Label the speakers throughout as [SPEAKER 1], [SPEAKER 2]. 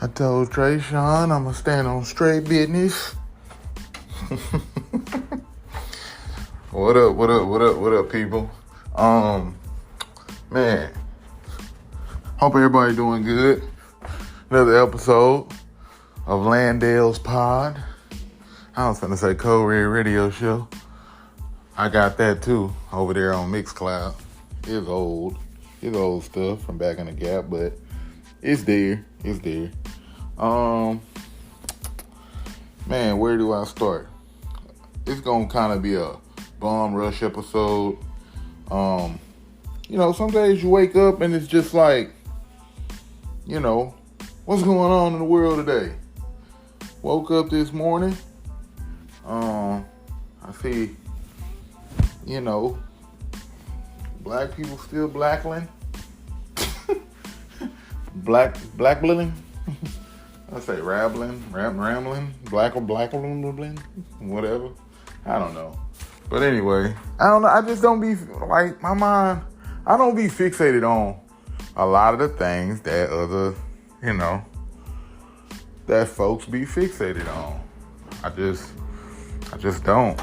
[SPEAKER 1] I told Trey Sean I'm gonna stand on straight business. What up, people? Man, hope everybody doing good. Another episode of Landell's Pod. I was gonna say Code Red Radio Show. I got that too over there on Mixcloud. It's old stuff from back in the gap, but it's there. Man, where do I start? It's gonna kind of be a bomb rush episode. Some days you wake up and it's just like, what's going on in the world today? Woke up this morning. I see, black people still blackling. Blackbling. I say rambling, blackbling, whatever. I don't know. But anyway, I don't know. I just don't be like my mind. I don't be fixated on a lot of the things that other, that folks be fixated on. I just don't.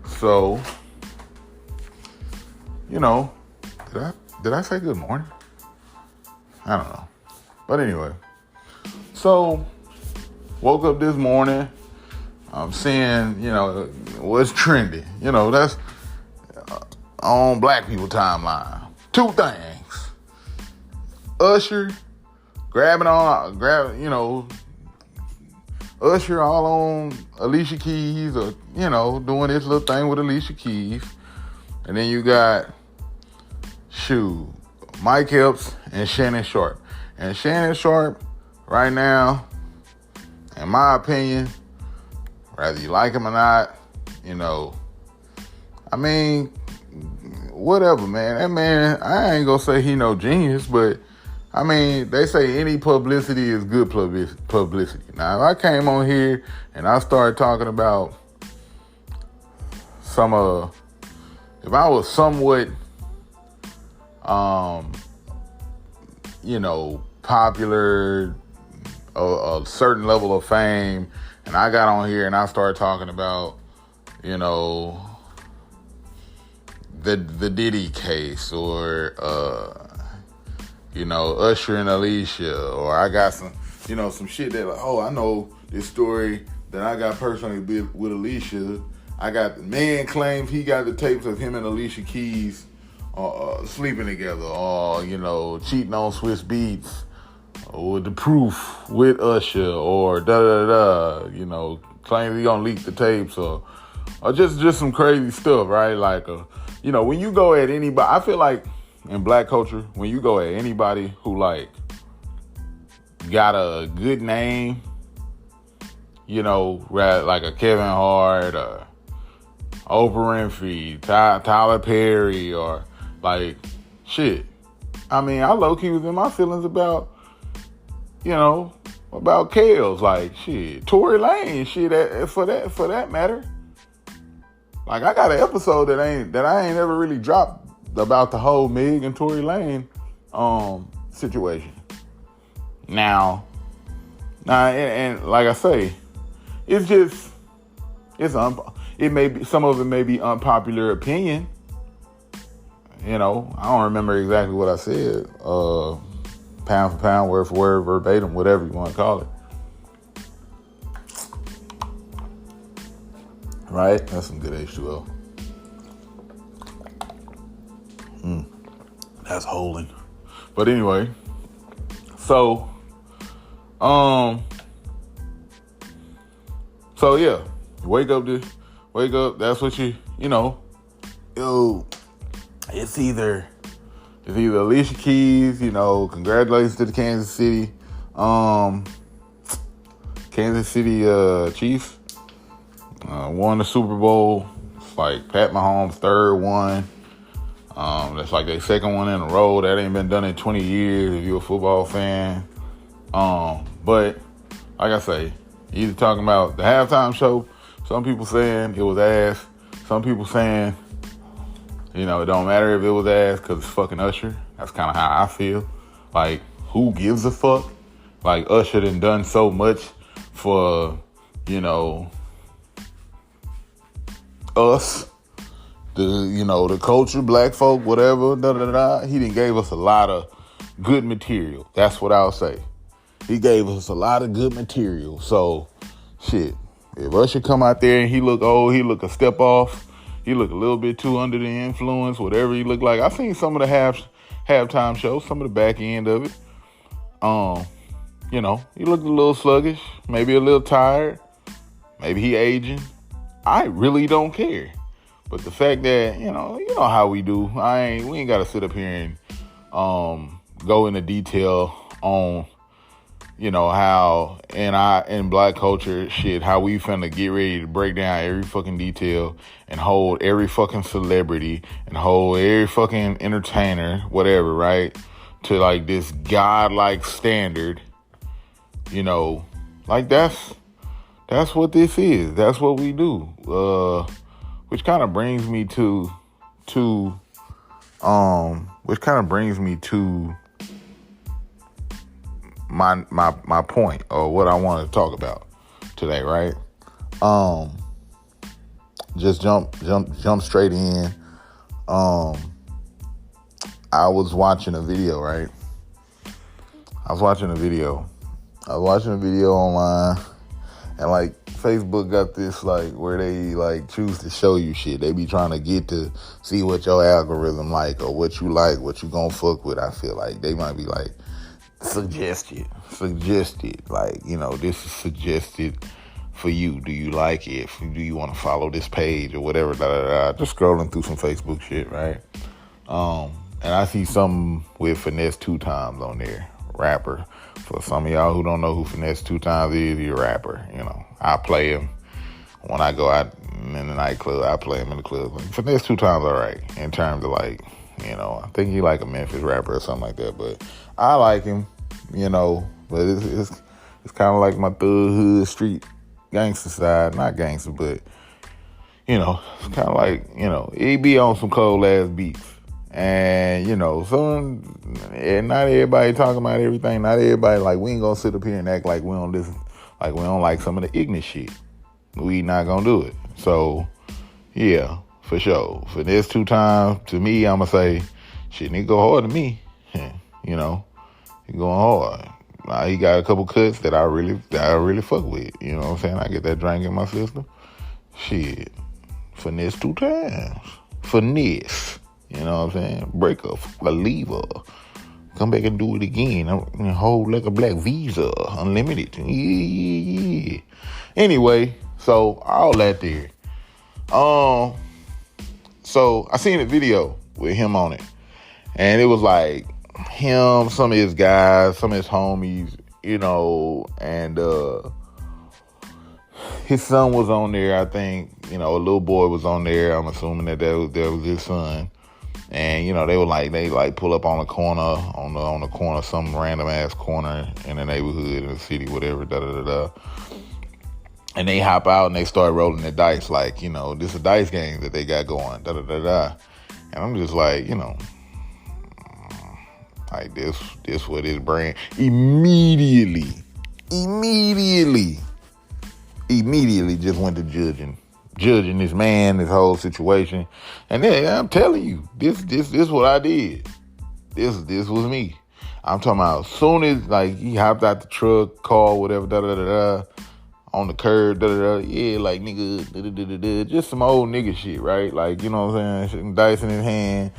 [SPEAKER 1] So, did I say good morning? I don't know. But anyway, so woke up this morning. I'm seeing, what's trendy. That's on black people timeline. Two things. Usher Usher all on Alicia Keys or, doing this little thing with Alicia Keys. And then you got, Mike Epps and Shannon Sharpe. And Shannon Sharpe, right now, in my opinion, whether you like him or not, whatever, man. That man, I ain't gonna say he no genius, but, they say any publicity is good publicity. Now, if I came on here and I started talking about if I was somewhat, popular, a certain level of fame, and I got on here and I started talking about, the Diddy case or, Usher and Alicia, or I got some, some shit that, I know this story that I got personally with Alicia. I got the man claims he got the tapes of him and Alicia Keys sleeping together, or cheating on Swiss Beats, or with the proof with Usher, or claims he gonna leak the tapes, or just some crazy stuff, right? Like, when you go at anybody, I feel like in black culture, when you go at anybody who got a good name, like a Kevin Hart, or Oprah Winfrey, Tyler Perry, or shit. I low-key was in my feelings about, about Kales, shit. Tory Lane, shit, for that matter. I got an episode that I ain't ever really dropped about the whole Meg and Tory Lane situation. Now, and like I say, it may be, some of it may be unpopular opinion. I don't remember exactly what I said. Pound for pound, word for word, verbatim, whatever you want to call it. Right? That's some good H2O. That's holding. But anyway, so yeah, wake up, that's what it's either Alicia Keys, congratulations to the Kansas City Chiefs, won the Super Bowl. It's like Pat Mahomes' third one. That's like their second one in a row. That ain't been done in 20 years if you're a football fan. But like I say, either talking about the halftime show, some people saying it was ass. Some people saying, it don't matter if it was ass because it's fucking Usher. That's kind of how I feel. who gives a fuck? Like, Usher done so much for, us, the culture, black folk, whatever, He done gave us a lot of good material. That's what I'll say. He gave us a lot of good material. So, shit, if Usher come out there and he look old, he look a step off, he look a little bit too under the influence, whatever he look like. I seen some of the halftime shows, some of the back end of it. He looked a little sluggish, maybe a little tired, maybe he aging. I really don't care. But the fact that, you know how we do. We ain't gotta sit up here and go into detail on, how in black culture shit, how we finna get ready to break down every fucking detail and hold every fucking celebrity and hold every fucking entertainer, whatever, right? To like this godlike standard, like that's what this is. That's what we do. Which kind of brings me to my point, or what I want to talk about today, right? Just jump straight in. I was watching a video, right? I was watching a video online, and like Facebook got this like where they like choose to show you shit. They be trying to get to see what your algorithm like, or what you like, what you gonna fuck with. I feel like they might be like suggested, like, this is suggested for you. Do you like it? Do you want to follow this page or whatever? Just scrolling through some Facebook shit, right? And I see something with Finesse 2 Times on there, rapper. For some of y'all who don't know who Finesse 2 Times is, he's a rapper. I play him when I go out in the nightclub. I play him in the club. Finesse 2 Times, all right, in terms of like, I think he like a Memphis rapper or something like that. But I like him, But it's kind of like my thug hood street gangster side, not gangster, but it's kind of like he be on some cold ass beats. And, and not everybody talking about everything. Not everybody, like, we ain't gonna sit up here and act like we don't listen, like we don't like some of the ignorant shit. We not gonna do it. So, yeah, for sure. For this 2 times, to me, I'ma say, shit, nigga go hard to me. He going hard. He got a couple cuts that I really fuck with. You know what I'm saying? I get that drink in my system. Shit. Finesse 2 times. Finesse. You know what I'm saying? Break up a lever. Come back and do it again. Hold like a black visa. Unlimited. Yeah. Anyway, so all that there. So I seen a video with him on it. And it was like him, some of his guys, some of his homies, and his son was on there, I think. A little boy was on there. I'm assuming that was his son. And, they pull up on the corner, on the corner, some random ass corner in the neighborhood, in the city, whatever, And they hop out and they start rolling the dice like, this is a dice game that they got going, And I'm just like, like this what his brain immediately just went to judging this man, this whole situation. And then I'm telling you, this what I did. This was me. I'm talking about as soon as like he hopped out the truck, car, whatever, on the curb, yeah, like nigga, just some old nigga shit, right? Like, you know what I'm saying? Shooting dice in his hand,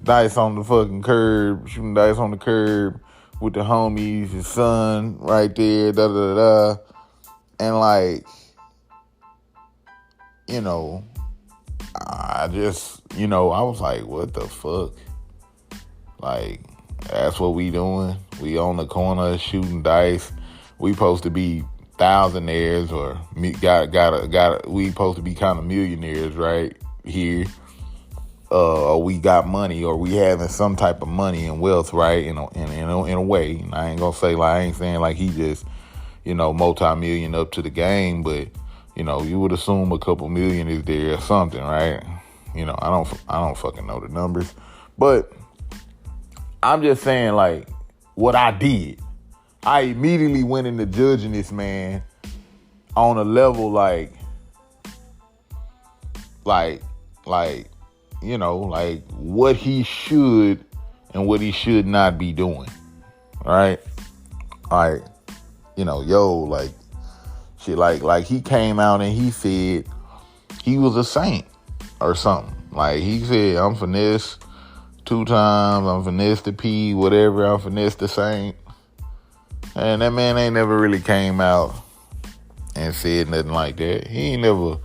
[SPEAKER 1] dice on the fucking curb, shooting dice on the curb with the homies, his son right there, and like, I just, I was like, what the fuck? Like, that's what we doing? We on the corner shooting dice. We supposed to be thousandaires, or we supposed to be kind of millionaires right here. Or we got money, or we having some type of money and wealth, right? In a way. And I ain't gonna say like, I ain't saying like he just, multi-million up to the game, but you would assume a couple million is there or something, right? I don't fucking know the numbers, but I'm just saying, like, what I did. I immediately went into judging this man on a level like, what he should and what he should not be doing. Right? Like, shit, like he came out and he said he was a saint or something. Like he said, I'm finesse 2 times, I'm finesse the P, whatever, I'm finesse the saint. And that man ain't never really came out and said nothing like that. He ain't never,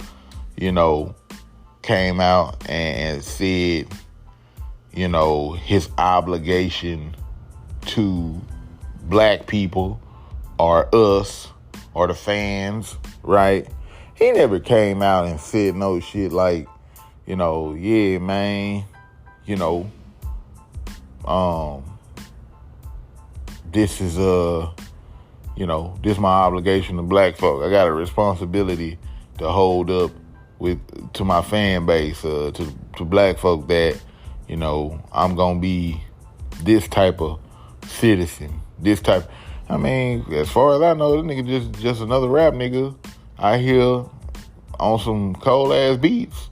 [SPEAKER 1] came out and said, his obligation to black people or us or the fans, right? He never came out and said no shit like, yeah, man, this is this my obligation to black folk. I got a responsibility to hold up to my fan base, to black folk that, I'm gonna be this type of citizen, as far as I know, this nigga just another rap nigga out here on some cold ass beats,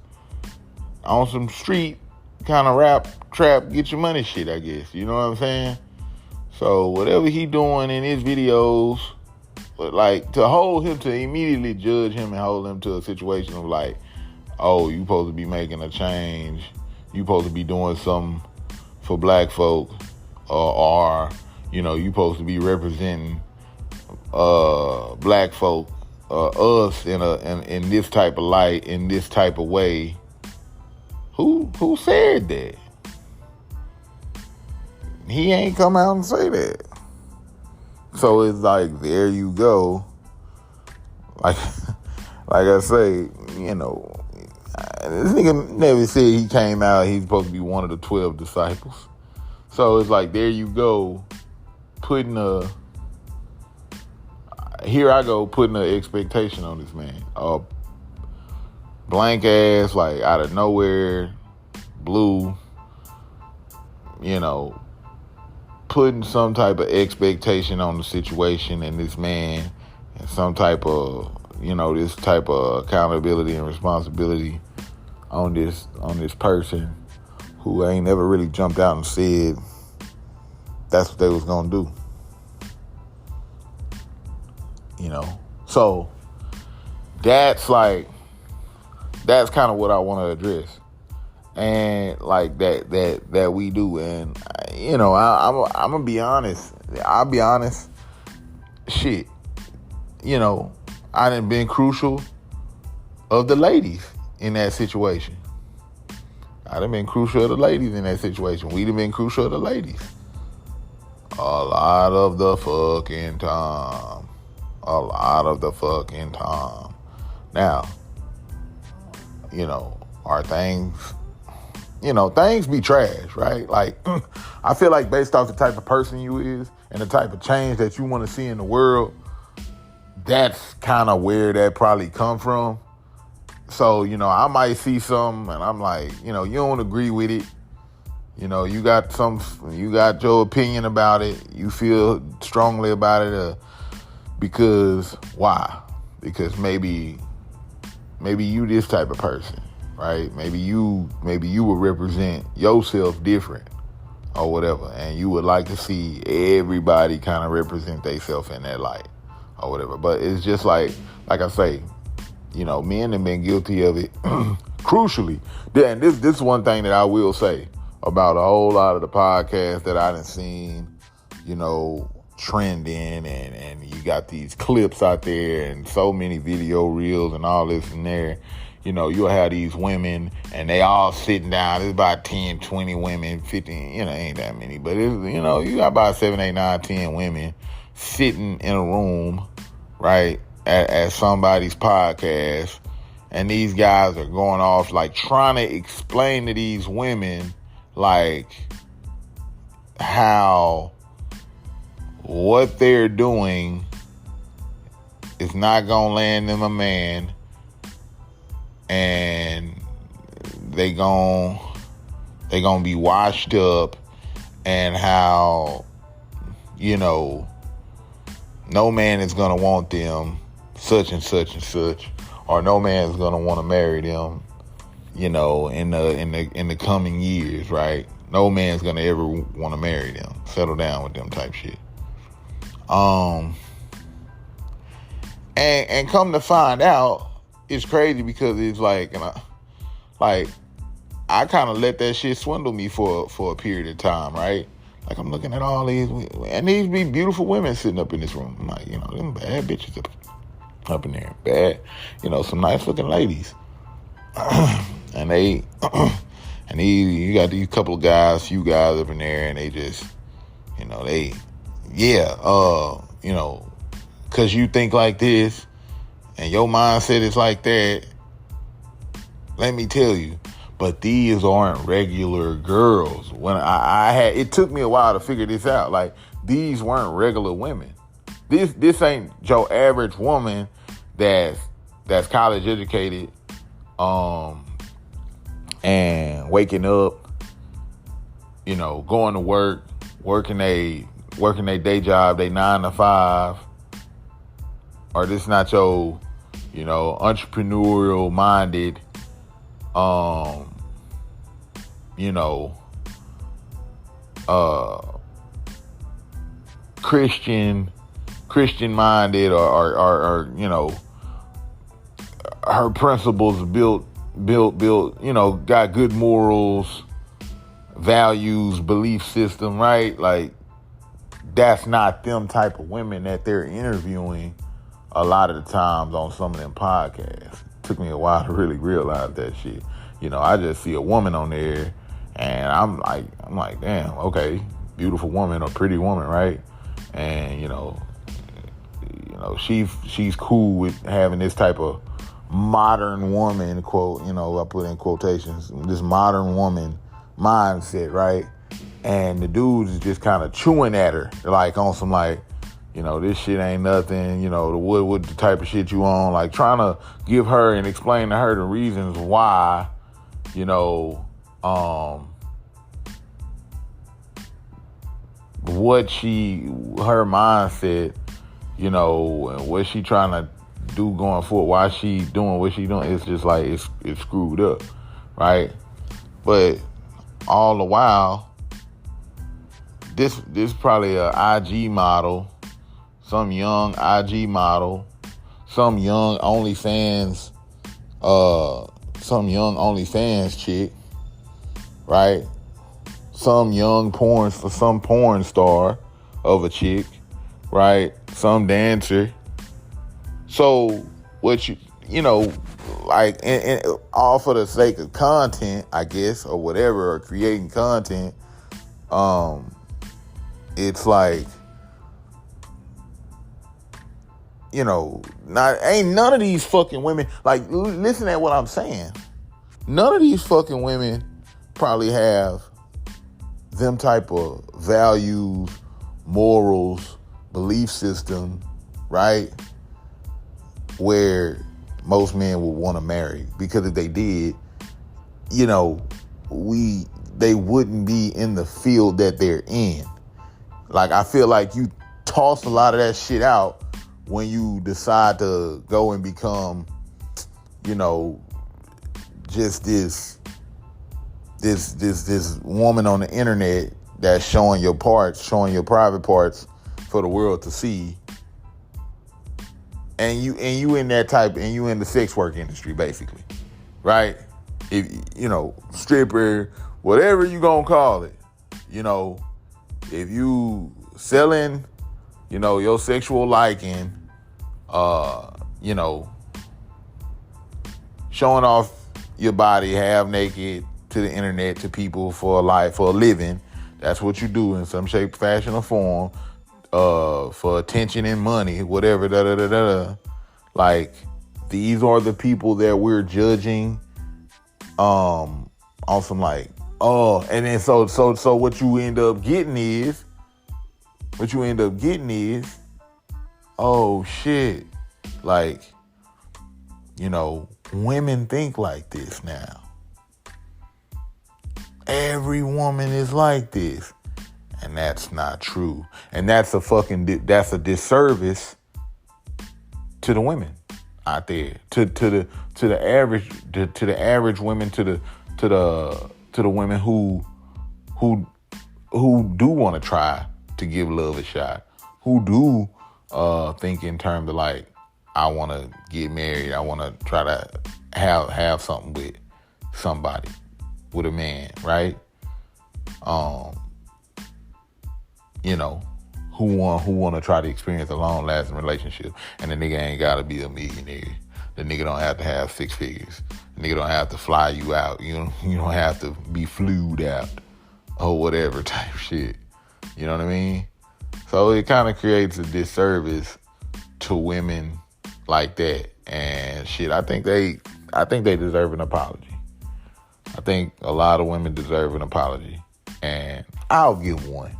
[SPEAKER 1] on some street kind of rap, trap, get your money shit, I guess. You know what I'm saying? So whatever he doing in his videos, but like to immediately judge him and hold him to a situation of like, oh, you supposed to be making a change, you supposed to be doing something for black folk, or you supposed to be representing black folk, us in this type of light, in this type of way. Who said that? He ain't come out and say that. So it's like, there you go. Like I say, this nigga never said he came out, he's supposed to be one of the 12 disciples. So it's like, there you go, putting an expectation on this man. Blank ass, like out of nowhere, blue, putting some type of expectation on the situation and this man, and some type of, this type of accountability and responsibility on this person who ain't never really jumped out and said that's what they was gonna do. So that's kind of what I want to address, and like that we do. And I'm gonna be honest. I'll be honest. Shit, I done been crucial of the ladies in that situation. I done been crucial of the ladies in that situation. We done been crucial of the ladies a lot of the fucking time. Now, are things, things be trash, right? Like, I feel like based off the type of person you is and the type of change that you want to see in the world, that's kind of where that probably come from. So, I might see something and I'm like, you don't agree with it. You got your opinion about it. You feel strongly about it, because why? Because maybe you this type of person, right? Maybe you would represent yourself different or whatever, and you would like to see everybody kind of represent themselves in that light or whatever. But it's just like I say, men have been guilty of it. Crucially, and this is one thing that I will say about a whole lot of the podcasts that I done seen, trending, and you got these clips out there and so many video reels and all this and there. You'll have these women and they all sitting down. There's about 10, 20 women, 15, ain't that many, but it's, you got about 7, 8, 9, 10 women sitting in a room, right, at somebody's podcast, and these guys are going off like trying to explain to these women like how what they're doing is not gonna land them a man, and they gonna be washed up, and how you know, no man is gonna want them such and such and such, or no man is gonna want to marry them, you know, in the coming years, right? No man's gonna ever want to marry them, settle down with them type shit. And come to find out, it's crazy because it's like, I kind of let that shit swindle me for a period of time, right? Like, I'm looking at all these, and these be beautiful women sitting up in this room. I'm like, you know, them bad bitches up in there, bad, you know, some nice looking ladies, and they, and you got these couple of guys, few guys up in there, and they just, you know, you know, cause you think like this, and your mindset is like that. Let me tell you. But these aren't regular girls. When it took me a while to figure this out. Like, these weren't regular women. This ain't your average woman that's college educated, and waking up, you know, going to work, working a day job, they 9 to 5, or this not your, you know, entrepreneurial minded, you know, Christian minded, or you know, her principles built, you know, got good morals, values, belief system, right? Like, that's not them type of women that they're interviewing a lot of the times on some of them podcasts. Took me a while to really realize that shit. You know, I just see a woman on there, and I'm like, damn, okay, beautiful woman or pretty woman, right? And you know, she's cool with having this type of modern woman, quote, you know, I put in quotations, this modern woman mindset, right? And the dudes is just kind of chewing at her, like on some like, you know, this shit ain't nothing, you know, what the type of shit you on, like trying to give her and explain to her the reasons why, you know, her mindset, you know, and what she trying to do going forward, why she doing what she doing, it's just like, it's screwed up, right? But all the while, this probably a IG model, some young IG model, some young OnlyFans chick, right? Some porn star of a chick, right? Some dancer. So what you know, like, and all for the sake of content, I guess, or whatever, or creating content, it's like, you know, ain't none of these fucking women, like, listen at what I'm saying. None of these fucking women probably have them type of values, morals, belief system, right? Where most men would want to marry. Because if they did, you know, they wouldn't be in the field that they're in. Like, I feel like you toss a lot of that shit out when you decide to go and become, you know, just this woman on the internet that's showing your private parts for the world to see. And you in the sex work industry, basically, right? If, you know, stripper, whatever you gonna call it, you know, if you selling, you know, your sexual liking, you know, showing off your body half naked to the internet, to people for a living, that's what you do in some shape, fashion, or form, for attention and money, whatever, Like, these are the people that we're judging, on some like, and then so what you end up getting is, oh shit, like, you know, women think like this now. Every woman is like this. And And that's not true. And that's a disservice to the women out there, to the average women, to the women who do want to try to give love a shot, who do think in terms of like, I want to get married, I want to try to have something with somebody, with a man, right? Who want to try to experience a long-lasting relationship, and the nigga ain't got to be a millionaire. The nigga don't have to have 6 figures. The nigga don't have to fly you out. You don't have to be flued out or whatever type shit. You know what I mean? So it kind of creates a disservice to women like that. And shit, I think they deserve an apology. I think a lot of women deserve an apology. And I'll give one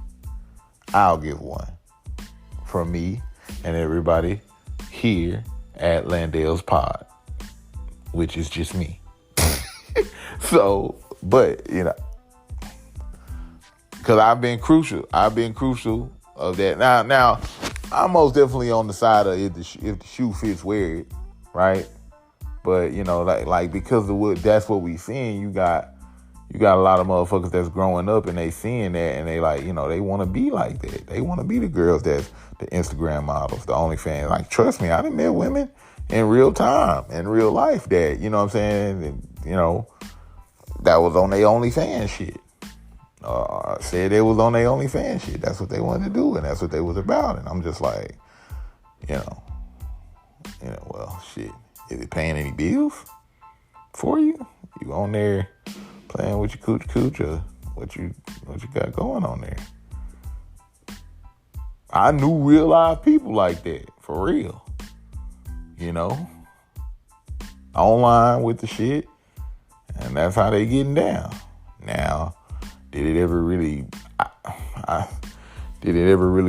[SPEAKER 1] from me and everybody here at Landell's Pod, which is just me. So, but, because I've been crucial of that. Now, I'm most definitely on the side of if the shoe fits, wear it, right? But, like because of that's what we seeing, you got a lot of motherfuckers that's growing up and they seeing that and they like, they want to be like that. They want to be the girls that's the Instagram models, the OnlyFans. Like, trust me, I done met women in real time, in real life that, you know what I'm saying, and, that was on their OnlyFans shit. Said they was on their OnlyFans shit. That's what they wanted to do and that's what they was about. And I'm just like, well, shit. Is it paying any bills for you? You on there playing with your cooch or what you got going on there? I knew real live people like that, for real. Online with the shit, and that's how they getting down. Now, did it ever really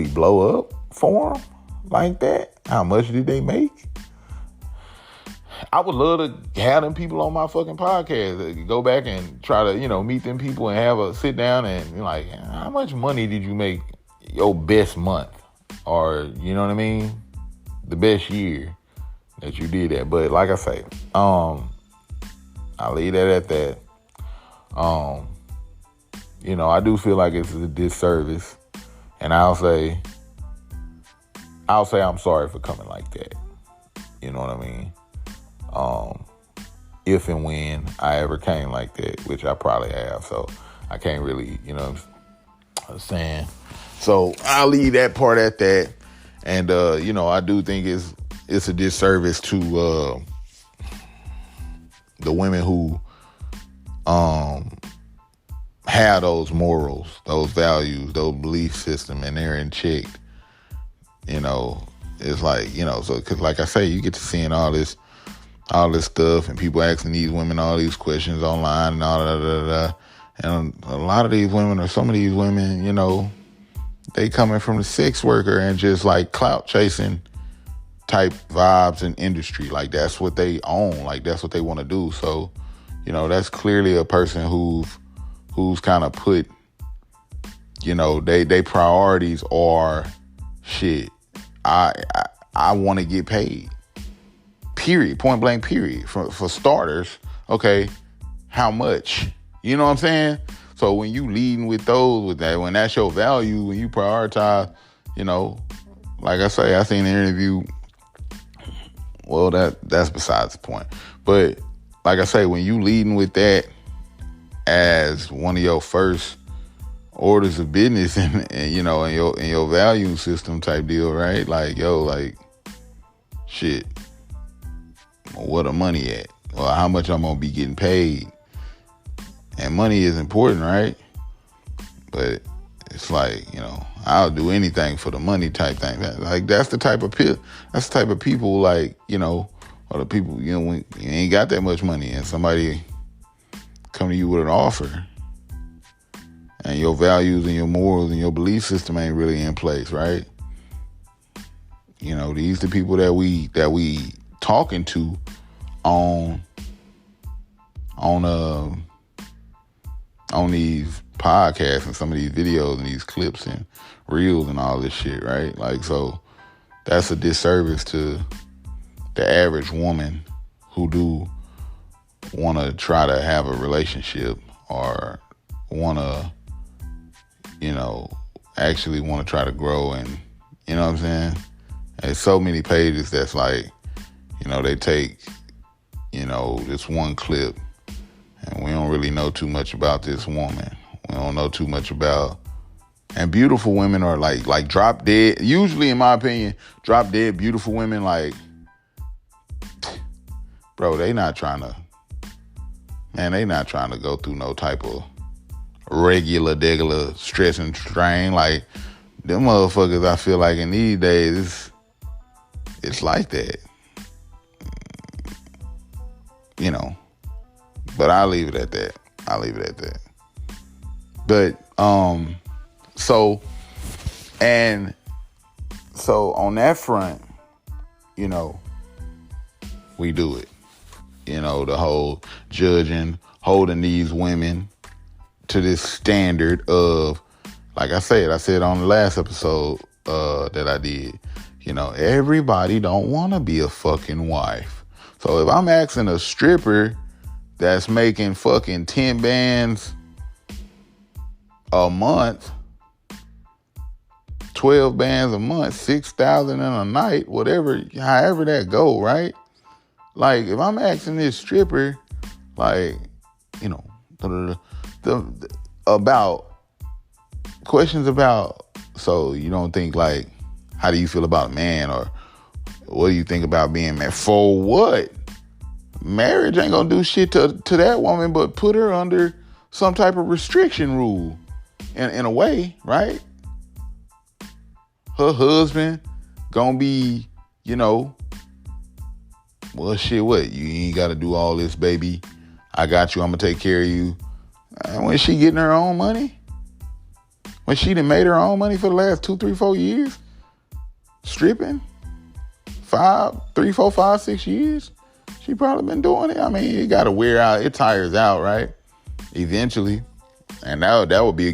[SPEAKER 1] blow up for them like that? How much did they make? I would love to have them people on my fucking podcast. Go back and try to, meet them people and have a sit down and be like, how much money did you make your best month? Or, you know what I mean? The best year that you did that. But like I say, I'll leave that at that. I do feel like it's a disservice. And I'll say I'm sorry for coming like that. You know what I mean? If and when I ever came like that, which I probably have, so I can't really, I'm saying. So I'll leave that part at that. And, I do think it's a disservice to the women who have those morals, those values, those belief system, and they're in check. It's like, so, because like I say, you get to seeing all this stuff and people asking these women all these questions online and all that. And a lot of these women, or some of these women, they coming from the sex worker and just like clout chasing type vibes and industry. Like that's what they own. Like that's what they want to do. So, that's clearly a person who's kind of put, they priorities are shit. I want to get paid. Period. Point blank, period. For starters, okay, how much? You know what I'm saying? So when you leading with that, when that's your value, when you prioritize, like I say, I seen an interview. Well, that's besides the point. But like I say, when you leading with that as one of your first orders of business and in your value system type deal, right? Like, shit. Where the money at? Or how much I'm gonna be getting paid? And money is important, right? But it's like, I'll do anything for the money type thing. Like that's the type of people like, or the people, when you ain't got that much money and somebody come to you with an offer and your values and your morals and your belief system ain't really in place, right? These the people that we talking to on these podcasts and some of these videos and these clips and reels and all this shit, right? Like, so that's a disservice to the average woman who do want to try to have a relationship or want to, actually want to try to grow. And, you know what I'm saying? There's so many pages that's like, they take, this one clip and we don't really know too much about this woman. We don't know too much about, and beautiful women are like drop dead. Usually, in my opinion, drop dead beautiful women, like, bro, they not trying to go through no type of regular stress and strain. Like, them motherfuckers, I feel like in these days, it's like that. But I'll leave it at that. But, so on that front, we do it. The whole judging, holding these women to this standard of, like I said on the last episode that I did, everybody don't want to be a fucking wife. So if I'm asking a stripper that's making fucking 10 bands a month, 12 bands a month, 6,000 in a night, however that go, right? Like, if I'm asking this stripper, like, about questions about, so you don't think, like, how do you feel about a man, or what do you think about being married? For what? Marriage ain't gonna do shit to that woman but put her under some type of restriction rule in a way, right? Her husband gonna be, well, shit, what? You ain't gotta do all this, baby. I got you. I'm gonna take care of you. When she getting her own money? When she done made her own money for the last 2, 3, 4 years? Stripping? 3, 4, 5, 6 years? She probably been doing it. I mean, it gotta wear out. It tires out, right? Eventually. And that would be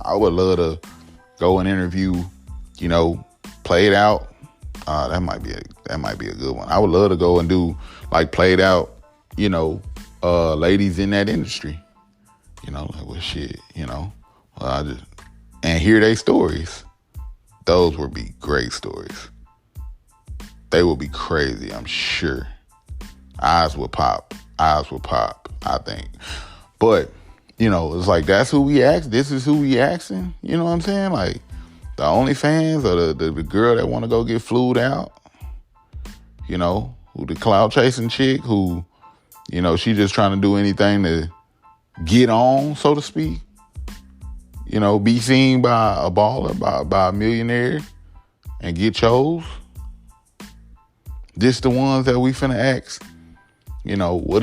[SPEAKER 1] I would love to go and interview, Played Out. That might be a good one. I would love to go and do like Played Out, ladies in that industry. Like, well, shit, and hear their stories. Those would be great stories. They would be crazy, I'm sure. Eyes would pop, I think. But, it's like, that's who we ask. This is who we asking. You know what I'm saying? Like, the OnlyFans or the girl that want to go get flued out, who the clout chasing chick who, she just trying to do anything to get on, so to speak. Be seen by a baller, by a millionaire and get chose. This the ones that we finna ask. What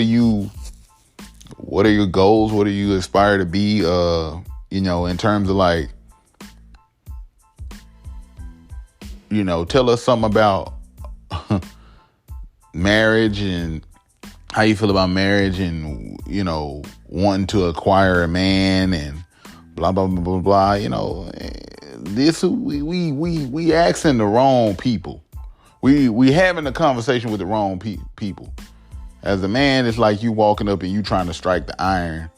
[SPEAKER 1] are your goals? What do you aspire to be? In terms of like, tell us something about marriage and how you feel about marriage and, wanting to acquire a man and blah, blah, blah, blah, blah. This, we asking the wrong people. We having a conversation with the wrong people. As a man, it's like you walking up and you trying to strike the iron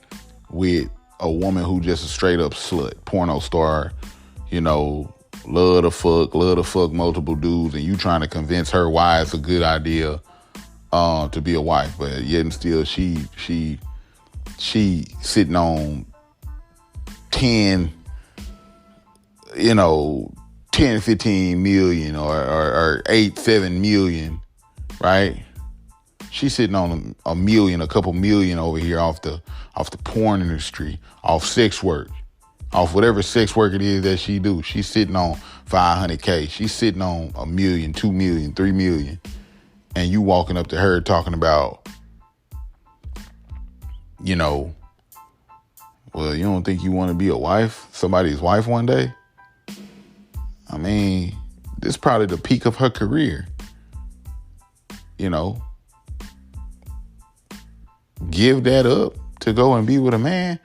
[SPEAKER 1] with a woman who just a straight up slut, porno star, love to fuck multiple dudes, and you trying to convince her why it's a good idea to be a wife, but yet and still she sitting on 10, 15 million or 8, 7 million, right? She's sitting on a million, a couple million over here off the porn industry, off sex work, off whatever sex work it is that she do. She's sitting on 500K. She's sitting on $1 million, 2 million, 3 million. And you walking up to her talking about, well, you don't think you want to be a wife, somebody's wife one day? I mean, this is probably the peak of her career. Give that up to go and be with a man.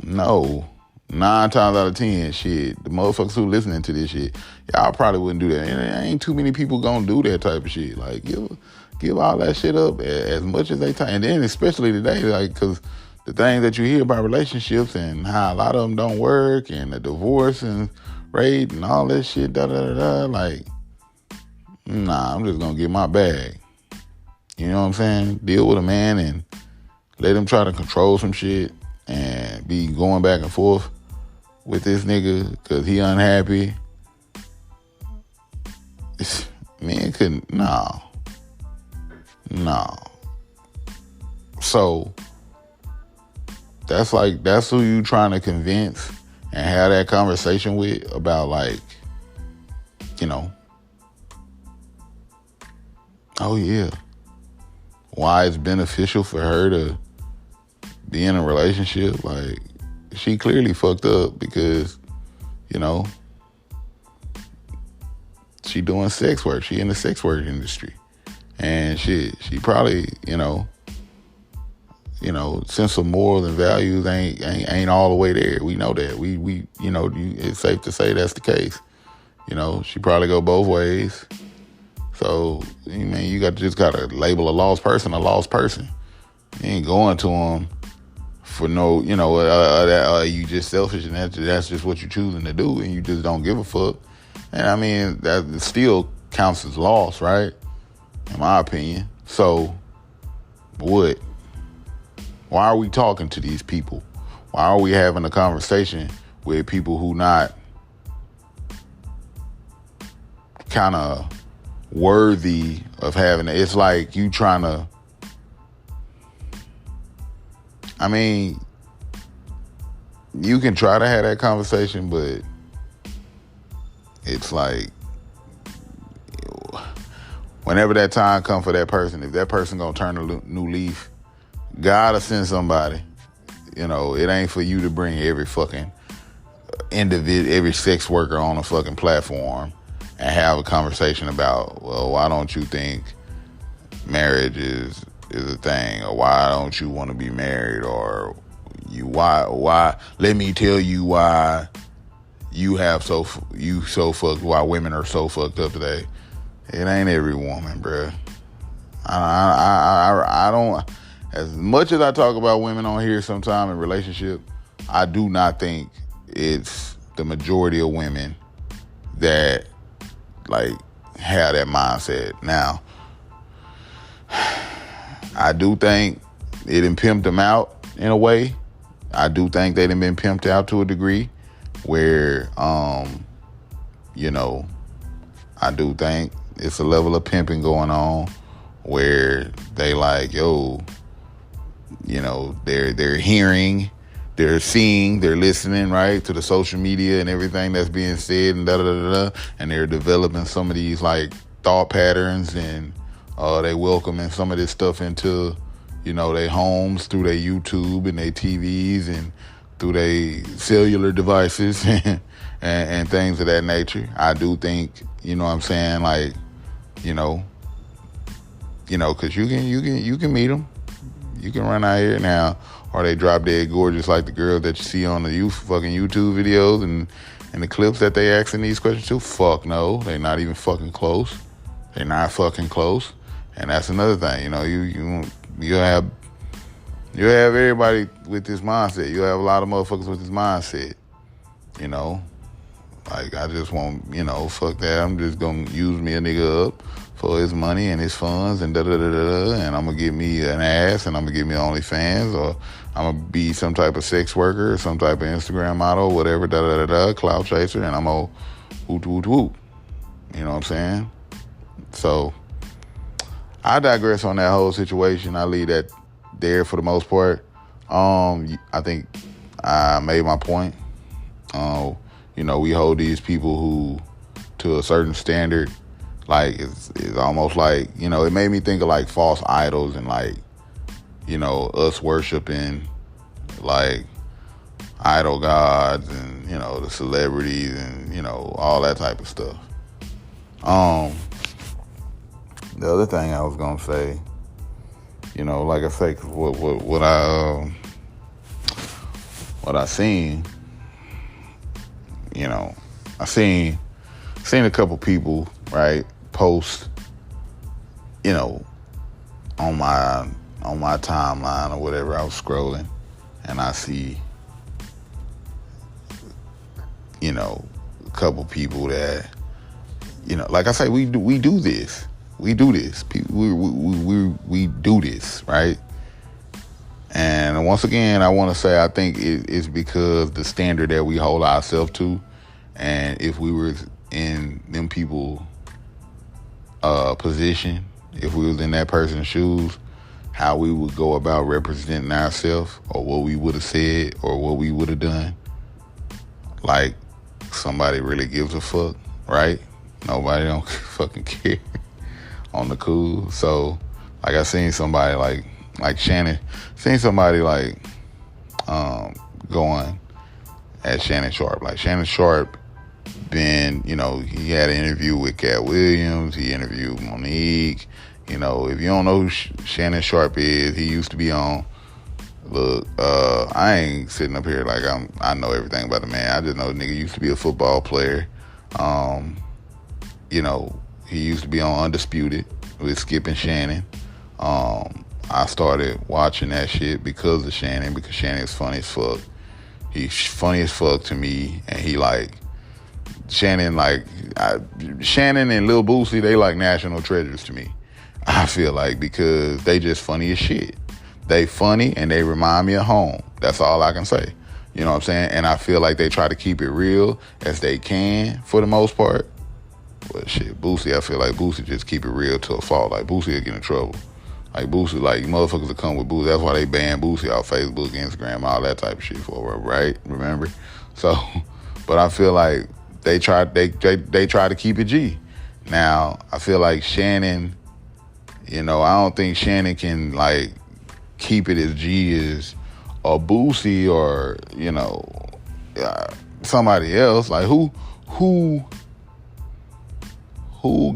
[SPEAKER 1] No. 9 times out of 10, shit, the motherfuckers who listening to this shit, y'all probably wouldn't do that. And there ain't too many people gonna do that type of shit. Like, give all that shit up as much as they time. And then especially today, like, because the things that you hear about relationships and how a lot of them don't work and the divorce and rape and all that shit, like, nah, I'm just gonna get my bag. You know what I'm saying? Deal with a man and let him try to control some shit and be going back and forth with this nigga because he unhappy. Man couldn't, no. So that's who you trying to convince and have that conversation with about, like, you know, oh yeah, why it's beneficial for her to be in a relationship. Like, she clearly fucked up because, you know, she doing sex work. She in the sex work industry. And she probably, you know, sense of morals and values ain't all the way there. We know that. We you know, it's safe to say that's the case. You know, she probably go both ways. So, I mean, you just gotta label a lost person a lost person. You ain't going to them for no, you know, you just selfish and that's just what you're choosing to do and you just don't give a fuck. And I mean, that still counts as loss, right? In my opinion. So, what? Why are we talking to these people? Why are we having a conversation with people who not kind of worthy of having it? It's like you trying to, I mean, you can try to have that conversation, but it's like, whenever that time come for that person, if that person gonna turn a new leaf, gotta send somebody. You know, it ain't for you to bring every fucking every sex worker on a fucking platform and have a conversation about, well, why don't you think marriage is a thing, or why don't you want to be married, or why let me tell you why why women are so fucked up today. It ain't every woman, bruh. I don't, as much as I talk about women on here sometime in relationship, I do not think it's the majority of women that, like, have that mindset. Now, I do think it done pimped them out in a way. I do think they done been pimped out to a degree where, you know, I do think it's a level of pimping going on where they like, yo, you know, they're hearing, they're seeing, they're listening, right, to the social media and everything that's being said and and they're developing some of these, like, thought patterns, and they welcoming some of this stuff into, you know, their homes through their YouTube and their TVs and through their cellular devices and things of that nature. I do think, you know what I'm saying, like, you know, because you can meet them. You can run out here now, or they drop dead gorgeous like the girl that you see on the fucking YouTube videos and the clips that they asking these questions to. Fuck no, they're not even fucking close. They're not fucking close. And that's another thing, you know, you have everybody with this mindset. You have a lot of motherfuckers with this mindset, you know. Like, I just want, you know, fuck that. I'm just gonna use me a nigga up for his money and his funds and and I'm gonna get me an ass and I'm gonna get me OnlyFans, or I'm gonna be some type of sex worker or some type of Instagram model, whatever, clout chaser, and I'm gonna whoop. You know what I'm saying? So, I digress on that whole situation. I leave that there for the most part. I think I made my point. You know, we hold these people who, to a certain standard, like, it's almost like, you know, it made me think of, like, false idols and, like, you know, us worshiping, like, idol gods and, you know, the celebrities and, you know, all that type of stuff. The other thing I was gonna say, you know, like I say, what what I seen, I seen a couple people, right, post, on my timeline or whatever. I was scrolling, and I see, a couple people that, like I say, we do this. We do this. We do this, right? And once again, I want to say I think it's because the standard that we hold ourselves to, and if we were in them people position, if we was in that person's shoes, how we would go about representing ourselves, or what we would have said, or what we would have done. Like, somebody really gives a fuck, right? Nobody don't fucking care on the cool. So, like, I seen somebody like Shannon, going at Shannon Sharpe. Like, Shannon Sharpe been, he had an interview with Cat Williams. He interviewed Monique. If you don't know who Shannon Sharpe is, he used to be on. Look, I ain't sitting up here like I know everything about the man. I just know the nigga used to be a football player. He used to be on Undisputed with Skip and Shannon. I started watching that shit because of Shannon, because Shannon is funny as fuck. He's funny as fuck to me, and he Shannon and Lil Boosie, they like national treasures to me. I feel like, because they just funny as shit. They funny and they remind me of home. That's all I can say. You know what I'm saying? And I feel like they try to keep it real as they can for the most part. But shit, Boosie, I feel like Boosie just keep it real to a fault. Like, Boosie will get in trouble. Like, Boosie, motherfuckers will come with Boosie. That's why they banned Boosie off Facebook, Instagram, all that type of shit for, right? Remember? So, but I feel like they try to keep it G. Now, I feel like Shannon, I don't think Shannon can, keep it as G as a Boosie or, somebody else. Like, who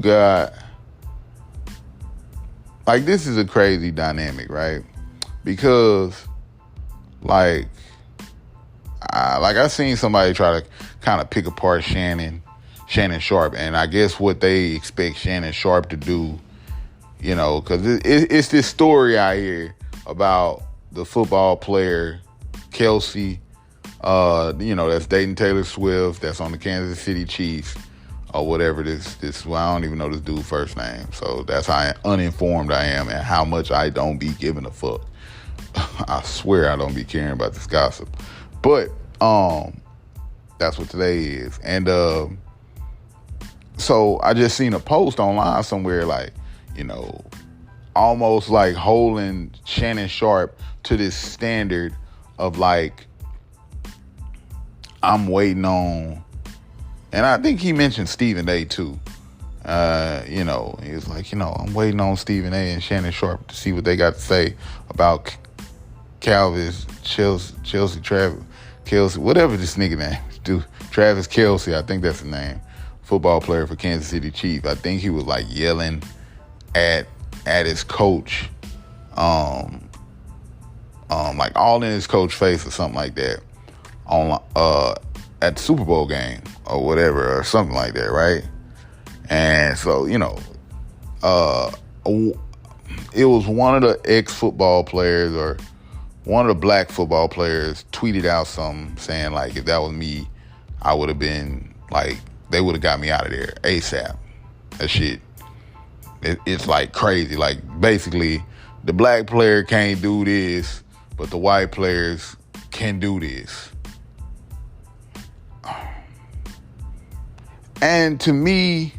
[SPEAKER 1] got, this is a crazy dynamic, right? Because, I seen somebody try to kind of pick apart Shannon Sharpe, and I guess what they expect Shannon Sharpe to do, because it's this story out here about the football player Kelsey, that's dating Taylor Swift, that's on the Kansas City Chiefs, or whatever well, I don't even know this dude's first name. So that's how uninformed I am and how much I don't be giving a fuck. I swear I don't be caring about this gossip. But that's what today is. And so I just seen a post online somewhere, almost holding Shannon Sharpe to this standard of I'm waiting on, and I think he mentioned Stephen A too. He was like, I'm waiting on Stephen A and Shannon Sharpe to see what they got to say about Travis Kelce, whatever this nigga name is, Travis Kelce, I think that's the name, football player for Kansas City Chiefs. I think he was yelling at his coach, all in his coach face or something like that, on at the Super Bowl game or whatever, or something like that, right? And so, it was one of the ex-football players, or one of the black football players, tweeted out something saying, if that was me, I would have been, they would have got me out of there ASAP. That shit, it's crazy. Basically, the black player can't do this, but the white players can do this. And to me,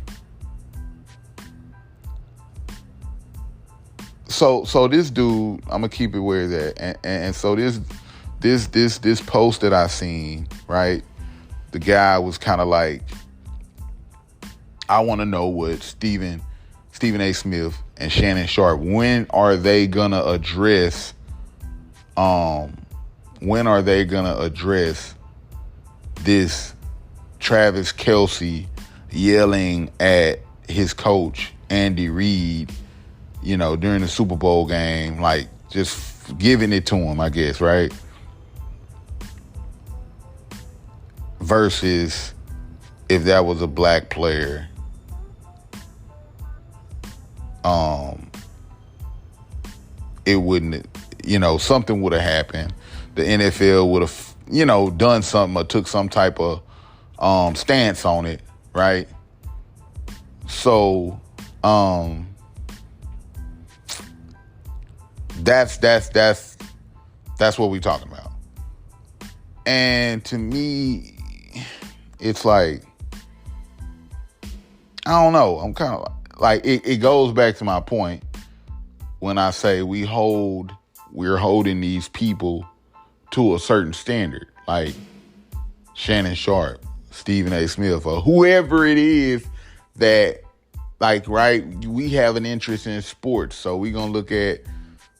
[SPEAKER 1] so this dude, I'm gonna keep it where it's at, and so this post that I seen, right? The guy was kind of I want to know what Stephen A. Smith and Shannon Sharpe, when are they gonna address this Travis Kelce yelling at his coach Andy Reid, during the Super Bowl game, just giving it to him, I guess, right? versus if that was a black player, it wouldn't, something would have happened. The NFL would have, done something or took some type of stance on it, right? So that's what we're talking about. And to me, it's like, I don't know. I'm kind of like, it goes back to my point when I say we're holding these people to a certain standard, like Shannon Sharpe, Stephen A. Smith, or whoever it is that, like, right, we have an interest in sports. So we're going to look at,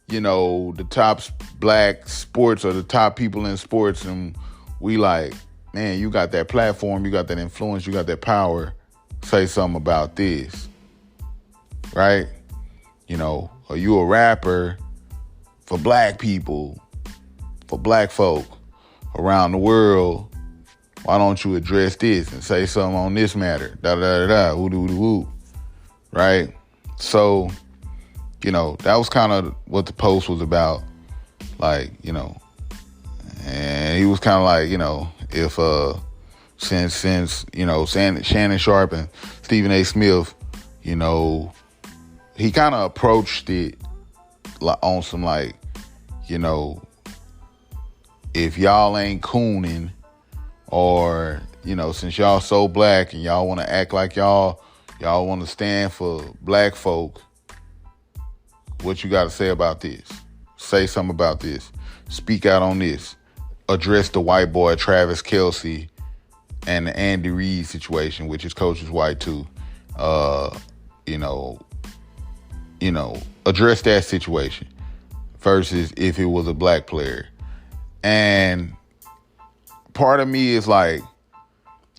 [SPEAKER 1] the top black sports or the top people in sports, and we like, man, you got that platform, you got that influence, you got that power, say something about this, right? Are you a rapper for black people, for black folk around the world? Why don't you address this and say something on this matter? Woo, right? So, that was kind of what the post was about. Like, and he was kind of like, if since Shannon Sharpe and Stephen A. Smith, he kind of approached it on some like, if y'all ain't cooning, or, since y'all so black and y'all want to act like y'all want to stand for black folk, what you got to say about this? Say something about this. Speak out on this. Address the white boy Travis Kelce and the Andy Reid situation, which his coach is white too. Address that situation versus if it was a black player. And part of me is like,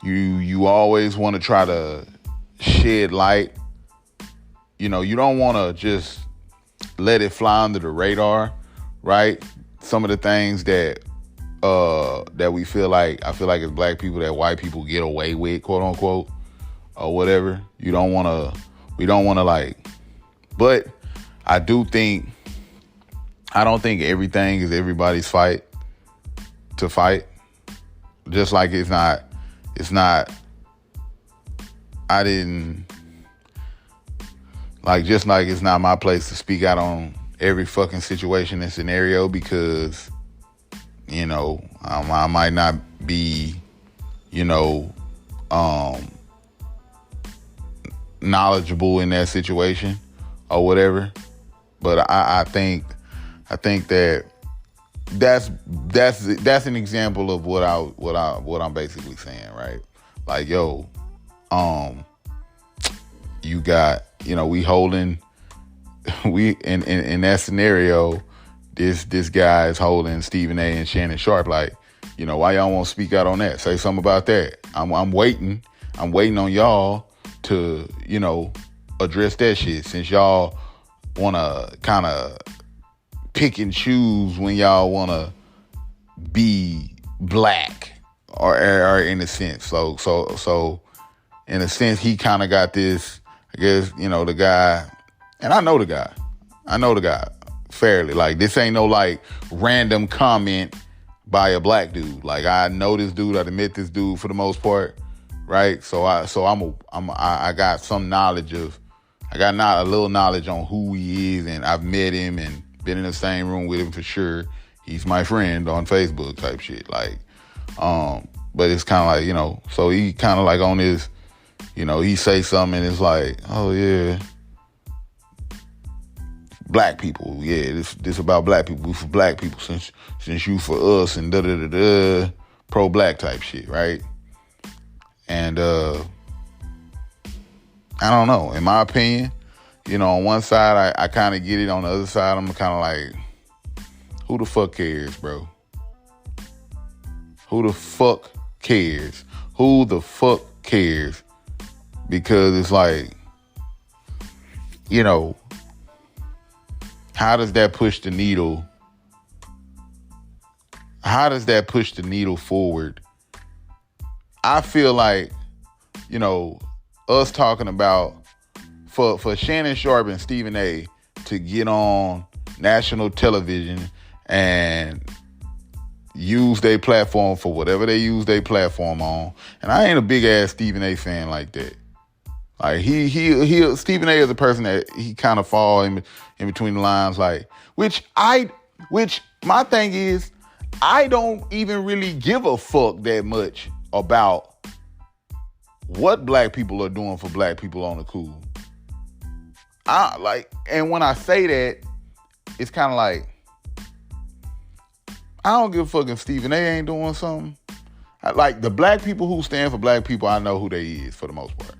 [SPEAKER 1] you always want to try to shed light. You don't want to just let it fly under the radar, right? Some of the things that we feel like, I feel like as black people, that white people get away with, quote unquote, or whatever. We don't want to like, but I don't think everything is everybody's fight to fight. Just like it's not, just like it's not my place to speak out on every fucking situation and scenario, because, I might not be, knowledgeable in that situation or whatever. But I think that that's an example of what I'm basically saying, right? Like, yo, you got, we holding, in that scenario, this guy is holding Stephen A. and Shannon Sharpe. Like, why y'all won't speak out on that? Say something about that. I'm waiting on y'all to, address that shit, since y'all want to kind of pick and choose when y'all want to be black, or in a sense. So in a sense, he kind of got this, I guess, the guy, and I know the guy fairly. Like, this ain't no like random comment by a black dude. Like, I know this dude, I met this dude for the most part, right? So I got some knowledge of, I got a little knowledge on who he is, and I've met him and been in the same room with him for sure. He's my friend on Facebook type shit. Like, but it's kind of like, so he kind of like on his, he say something and it's like, oh yeah, black people. Yeah, this about black people. We for black people, since you for us, and pro-black type shit, right? And I don't know. In my opinion, on one side, I kind of get it. On the other side, I'm kind of like, who the fuck cares, bro? Who the fuck cares? Who the fuck cares? Because it's like, how does that push the needle? How does that push the needle forward I feel like, us talking about for Shannon Sharpe and Stephen A. to get on national television and use their platform for whatever they use their platform on. And I ain't a big ass Stephen A. fan like that. Like he Stephen A. is a person that he kind of fall in between the lines, like which my thing is, I don't even really give a fuck that much about what black people are doing for black people on the cool. And when I say that, it's kind of like, I don't give a fuck if Stephen A. ain't doing something. Like the black people who stand for black people, I know who they is for the most part.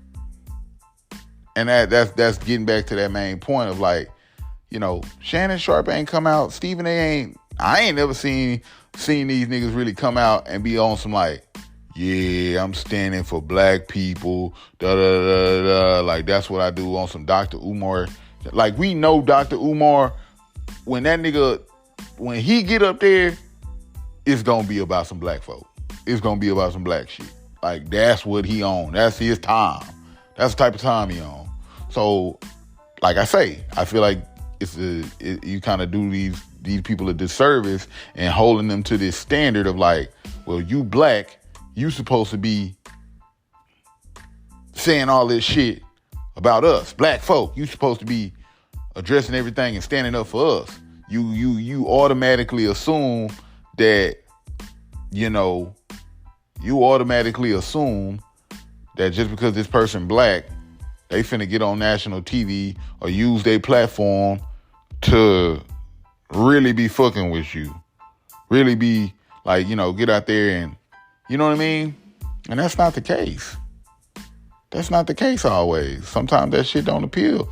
[SPEAKER 1] And that's getting back to that main point of like, Shannon Sharpe ain't come out. Stephen A. I ain't never seen these niggas really come out and be on some like, yeah, I'm standing for black people, da da da da. Like that's what I do on some Dr. Umar. Like we know Dr. Umar, when he get up there, it's gonna be about some black folk. It's gonna be about some black shit. Like that's what he on. That's his time. That's the type of time he on. So, like I say, I feel like you kind of do these people a disservice and holding them to this standard of like, well, you black, you supposed to be saying all this shit about us, black folk. You supposed to be addressing everything and standing up for us. You automatically assume that, you automatically assume that just because this person black, they finna get on national TV or use their platform to really be fucking with you. Really be like, get out there and, you know what I mean? And that's not the case. That's not the case always. Sometimes that shit don't appeal.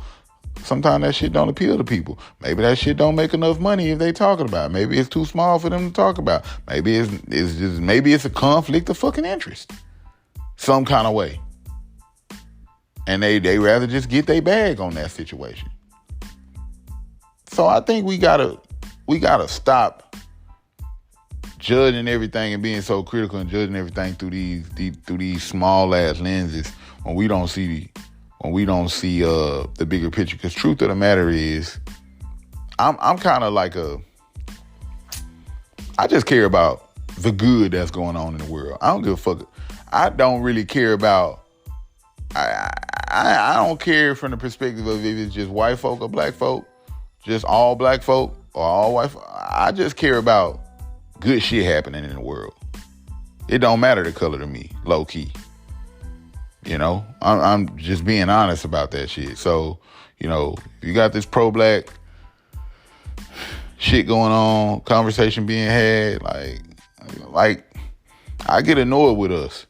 [SPEAKER 1] Sometimes that shit don't appeal to people. Maybe that shit don't make enough money if they talking about it. Maybe it's too small for them to talk about. Maybe it's a conflict of fucking interest. Some kind of way. And they rather just get their bag on that situation. So I think we gotta stop judging everything and being so critical and judging everything through these small ass lenses when we don't see the bigger picture. Because truth of the matter is, I'm kind of like I just care about the good that's going on in the world. I don't give a fuck. I don't really care about. I don't care from the perspective of if it's just white folk or black folk, just all black folk or all white folk. I just care about good shit happening in the world. It don't matter the color to me, low key. I'm just being honest about that shit. So, if you got this pro-black shit going on, conversation being had, like I get annoyed with us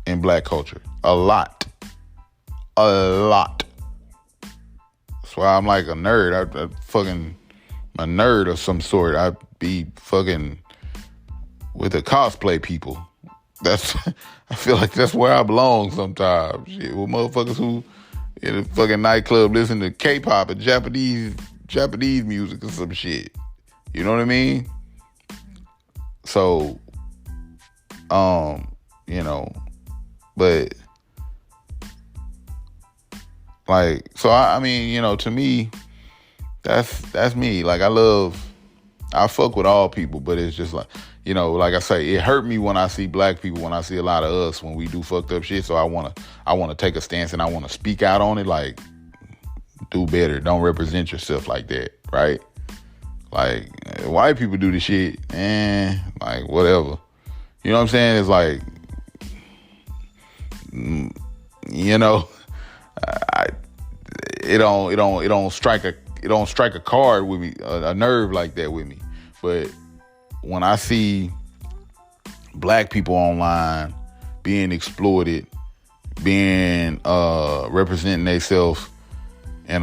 [SPEAKER 1] in black culture a lot. That's why I'm like a nerd. I fucking a nerd of some sort. I be fucking with the cosplay people. I feel like that's where I belong sometimes. Shit, with motherfuckers who in a fucking nightclub listen to K-pop and Japanese music or some shit. You know what I mean? So, but like, so I mean, to me, that's me. Like I fuck with all people, but it's just like, like I say, it hurt me when I see black people, when I see a lot of us, when we do fucked up shit. So I wanna take a stance and I wanna speak out on it. Like, do better. Don't represent yourself like that, right? Like, white people do the shit, like whatever. You know what I'm saying? It's like, it don't strike a chord with me, a nerve like that with me. But when I see black people online being exploited, being representing themselves in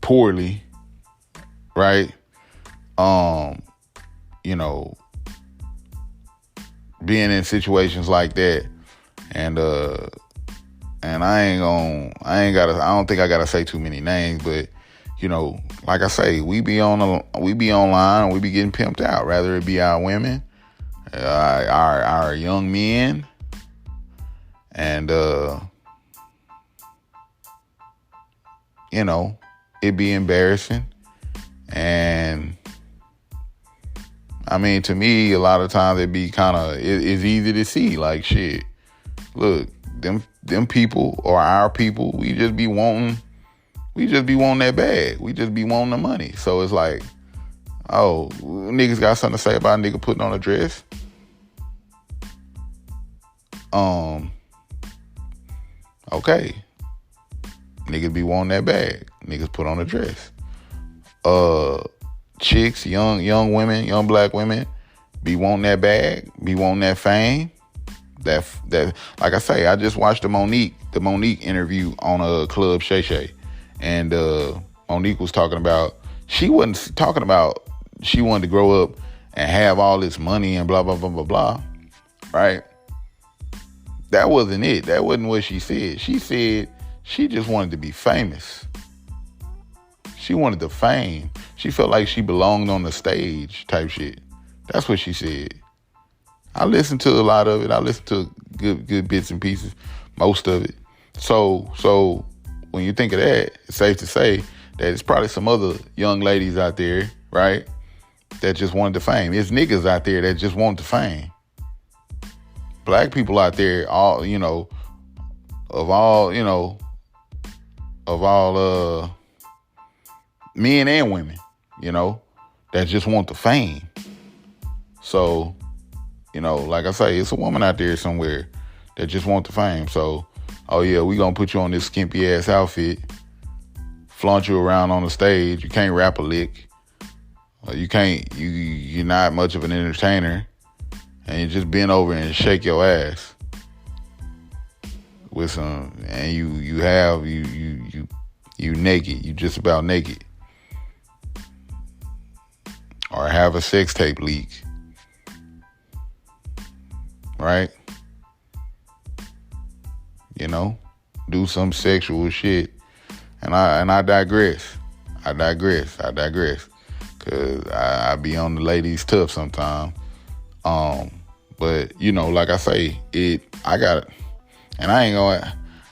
[SPEAKER 1] poorly, right? Being in situations like that, and I don't think I gotta say too many names, but like I say, we be online and we be getting pimped out, rather it be our women, our young men, and you know, it'd be embarrassing. And I mean, to me, a lot of times it'd be kind of, it's easy to see, like, shit, look, them people or our people, we just be wanting that bag. We just be wanting the money. So it's like, oh, niggas got something to say about a nigga putting on a dress? Okay. Niggas be wanting that bag. Niggas put on a dress. Chicks, young women, young black women, be wanting that bag, be wanting that fame. That like I say, I just watched the Monique interview on a Club Shay Shay. And Monique was talking about, she wasn't talking about she wanted to grow up and have all this money and blah, blah, blah, blah, blah. Right? That wasn't it. That wasn't what she said. She said she just wanted to be famous. She wanted the fame. She felt like she belonged on the stage type shit. That's what she said. I listened to a lot of it. I listened to good bits and pieces, most of it. So when you think of that, it's safe to say that it's probably some other young ladies out there, right, that just wanted the fame. It's niggas out there that just want the fame. Black people out there, all men and women, that just want the fame. So, like I say, it's a woman out there somewhere that just want the fame. So, oh yeah, we gonna put you on this skimpy ass outfit, flaunt you around on the stage. You can't rap a lick. You're not much of an entertainer, and you just bend over and shake your ass with some, and you naked. You just about naked, or have a sex tape leak, right? Do some sexual shit, and I digress. Cause I be on the ladies tough sometimes. But like I say,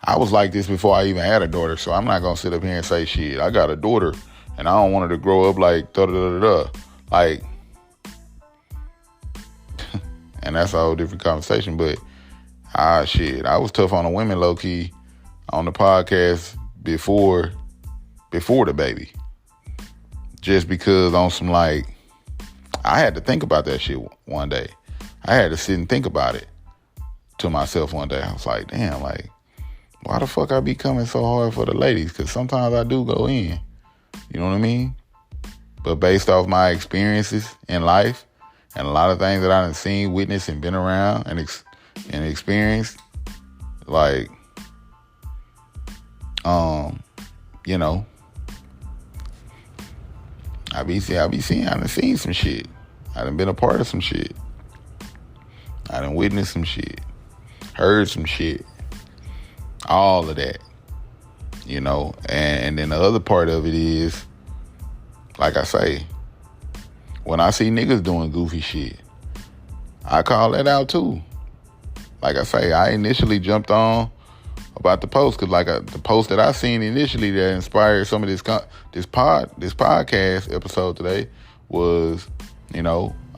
[SPEAKER 1] I was like this before I even had a daughter, so I'm not gonna sit up here and say shit. I got a daughter, and I don't want her to grow up like da da da da. Like, and that's a whole different conversation. But I was tough on the women low key on the podcast before the baby, just because on some, like, I had to think about that shit one day. I had to sit and think about it to myself one day. I was like, damn, like, why the fuck I be coming so hard for the ladies? Because sometimes I do go in. You know what I mean? But based off my experiences in life and a lot of things that I done seen, witnessed, and been around and experienced, like, I done seen some shit. I done been a part of some shit. I done witnessed some shit. Heard some shit. All of that. And then the other part of it is, like I say, when I see niggas doing goofy shit, I call that out too. Like I say, I initially jumped on about the post, because the post that I seen initially that inspired some of this podcast episode today was,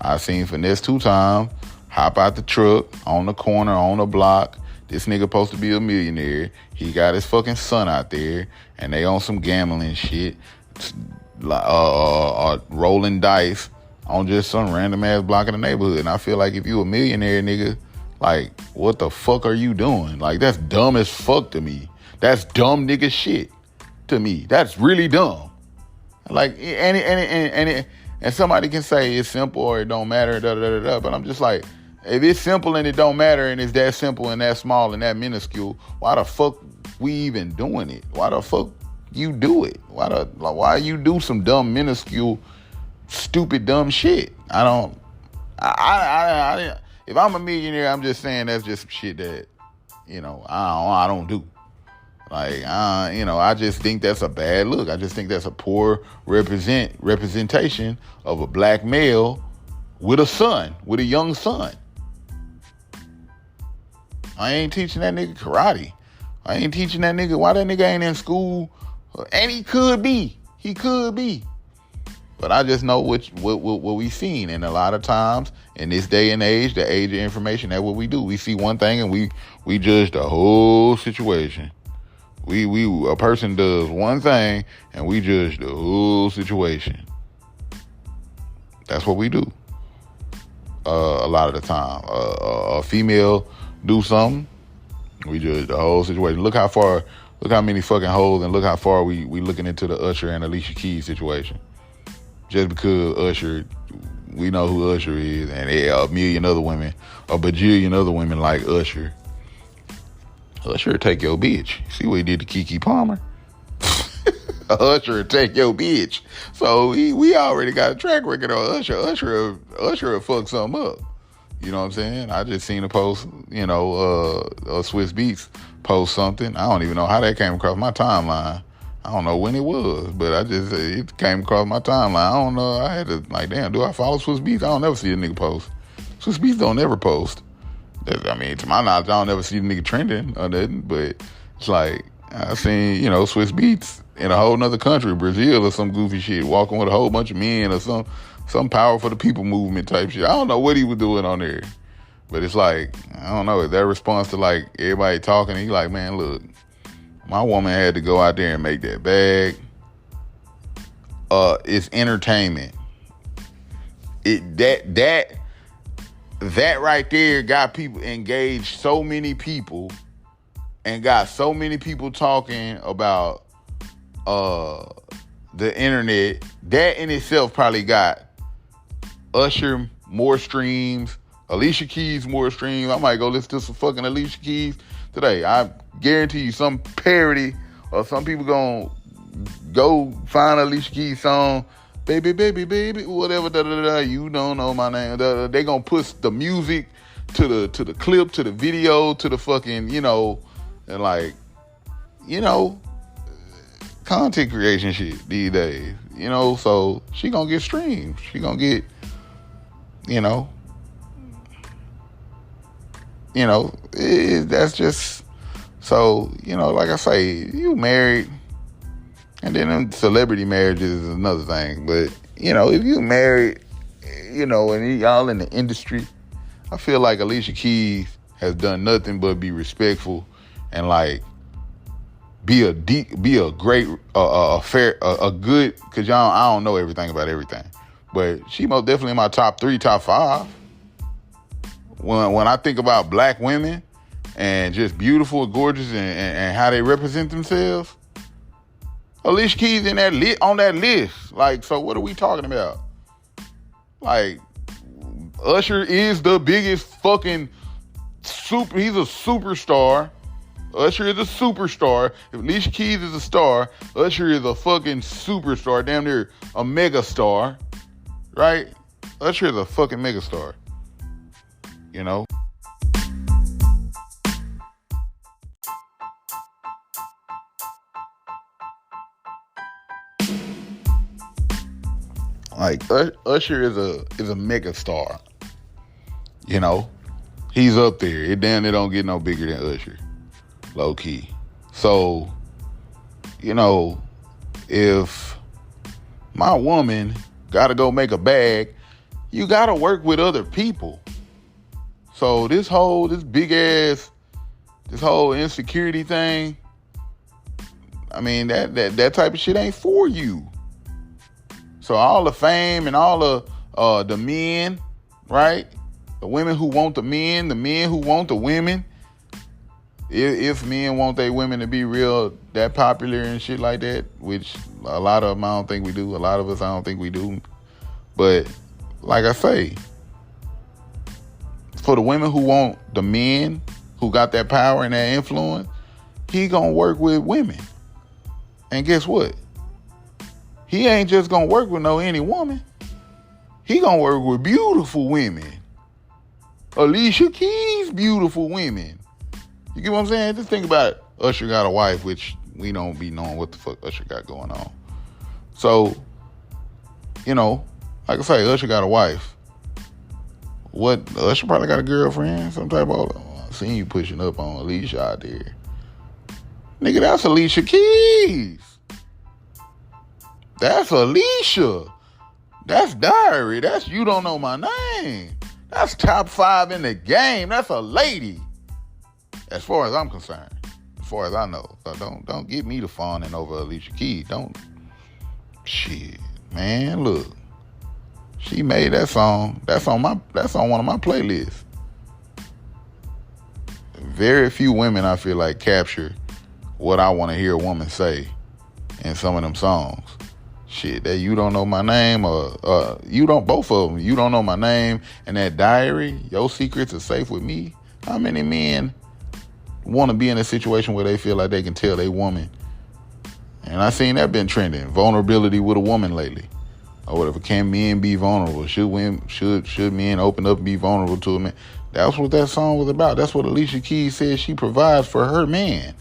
[SPEAKER 1] I seen Finesse 2 times hop out the truck on the corner on the block. This nigga supposed to be a millionaire. He got his fucking son out there, and they on some gambling shit, rolling dice on just some random ass block in the neighborhood. And I feel like if you a millionaire, nigga, like, what the fuck are you doing? Like, that's dumb as fuck to me. That's dumb nigga shit to me. That's really dumb. Like, and somebody can say it's simple or it don't matter, da da da da. But I'm just like, if it's simple and it don't matter and it's that simple and that small and that minuscule, why the fuck we even doing it? Why the fuck you do it? Why you do some dumb, minuscule, stupid, dumb shit? If I'm a millionaire, I'm just saying that's just some shit that, I don't do. Like, I just think that's a bad look. I just think that's a poor representation of a black male with a young son. I ain't teaching that nigga karate. I ain't teaching that nigga why that nigga ain't in school. And he could be. He could be. But I just know what we seen. And a lot of times in this day and age, the age of information, that's what we do. We see one thing and we judge the whole situation. A person does one thing and we judge the whole situation. That's what we do. A lot of the time, a female do something, we judge the whole situation. Look how many fucking hoes, and look how far we looking into the Usher and Alicia Keys situation. Just because Usher, we know who Usher is, and a million other women, a bajillion other women like Usher. Usher take your bitch. See what he did to Keke Palmer? Usher take your bitch. So we already got a track record on Usher. Usher will fuck something up. You know what I'm saying? I just seen a post, Swiss Beats post something. I don't even know how that came across my timeline. I don't know when it was, but it came across my timeline. I don't know. I had to, damn, do I follow Swiss Beats? I don't never see a nigga post. Swiss Beats don't ever post. To my knowledge, I don't never see the nigga trending or nothing, but it's like, I seen, Swiss Beats in a whole nother country, Brazil or some goofy shit, walking with a whole bunch of men or some power for the people movement type shit. I don't know what he was doing on there, but it's like, I don't know, that response to everybody talking, he like, man, look, my woman had to go out there and make that bag. It's entertainment. That right there got people engaged, so many people, and got so many people talking about the internet. That in itself probably got Usher more streams, Alicia Keys more streams. I might go listen to some fucking Alicia Keys today. I guarantee you some parody or some people gonna go find Alicia Keys song, baby, baby, baby, whatever, you don't know my name. They gonna put the music to the clip, to the video, to the fucking, and content creation shit these days. So she gonna get streams. She gonna get, that's just, so, like I say, you married, and then them celebrity marriages is another thing. But, if you married, and y'all in the industry, I feel like Alicia Keys has done nothing but be respectful and be a great, a good, cause I don't know everything about everything, but she most definitely in my top 3, top 5. When I think about black women and just beautiful, gorgeous, and how they represent themselves, Alicia Keys on that list. So what are we talking about? Usher is the biggest fucking he's a superstar. Usher is a superstar. If Alicia Keys is a star, Usher is a fucking superstar. Damn near a mega star. Right? Usher is a fucking mega star. Usher is a mega star. He's up there. It don't get no bigger than Usher. Low key. So, if my woman gotta go make a bag, you gotta work with other people. So this big ass, this whole insecurity thing, I mean, that type of shit ain't for you. So all the fame and all the men, right? The women who want the men who want the women. If men want their women to be real, that popular and shit like that, which a lot of them I don't think we do. A lot of us I don't think we do. But like I say, for the women who want the men who got that power and that influence, he gonna work with women. And guess what? He ain't just gonna work with any woman. He gonna work with beautiful women. Alicia Keys, beautiful women. You get what I'm saying? Just think about it. Usher got a wife, which we don't be knowing what the fuck Usher got going on. So, like I say, Usher got a wife. What? Usher probably got a girlfriend, some type of. I seen you pushing up on Alicia out there. Nigga, that's Alicia Keys. That's Alicia. That's Diary. That's You Don't Know My Name. That's top 5 in the game. That's a lady. As far as I'm concerned. As far as I know. So don't get me to fawning over Alicia Keys. Don't. Shit. Man, look. She made that song. That's on one of my playlists. Very few women, I feel like, capture what I want to hear a woman say in some of them songs. Shit, that You Don't Know My Name, or both of them. You Don't Know My Name and that Diary, Your Secrets Are Safe With Me. How many men want to be in a situation where they feel like they can tell they woman? And I seen that been trending. Vulnerability with a woman lately. Or whatever. Can men be vulnerable? Should men open up and be vulnerable to a man? That's what that song was about. That's what Alicia Keys said she provides for her man.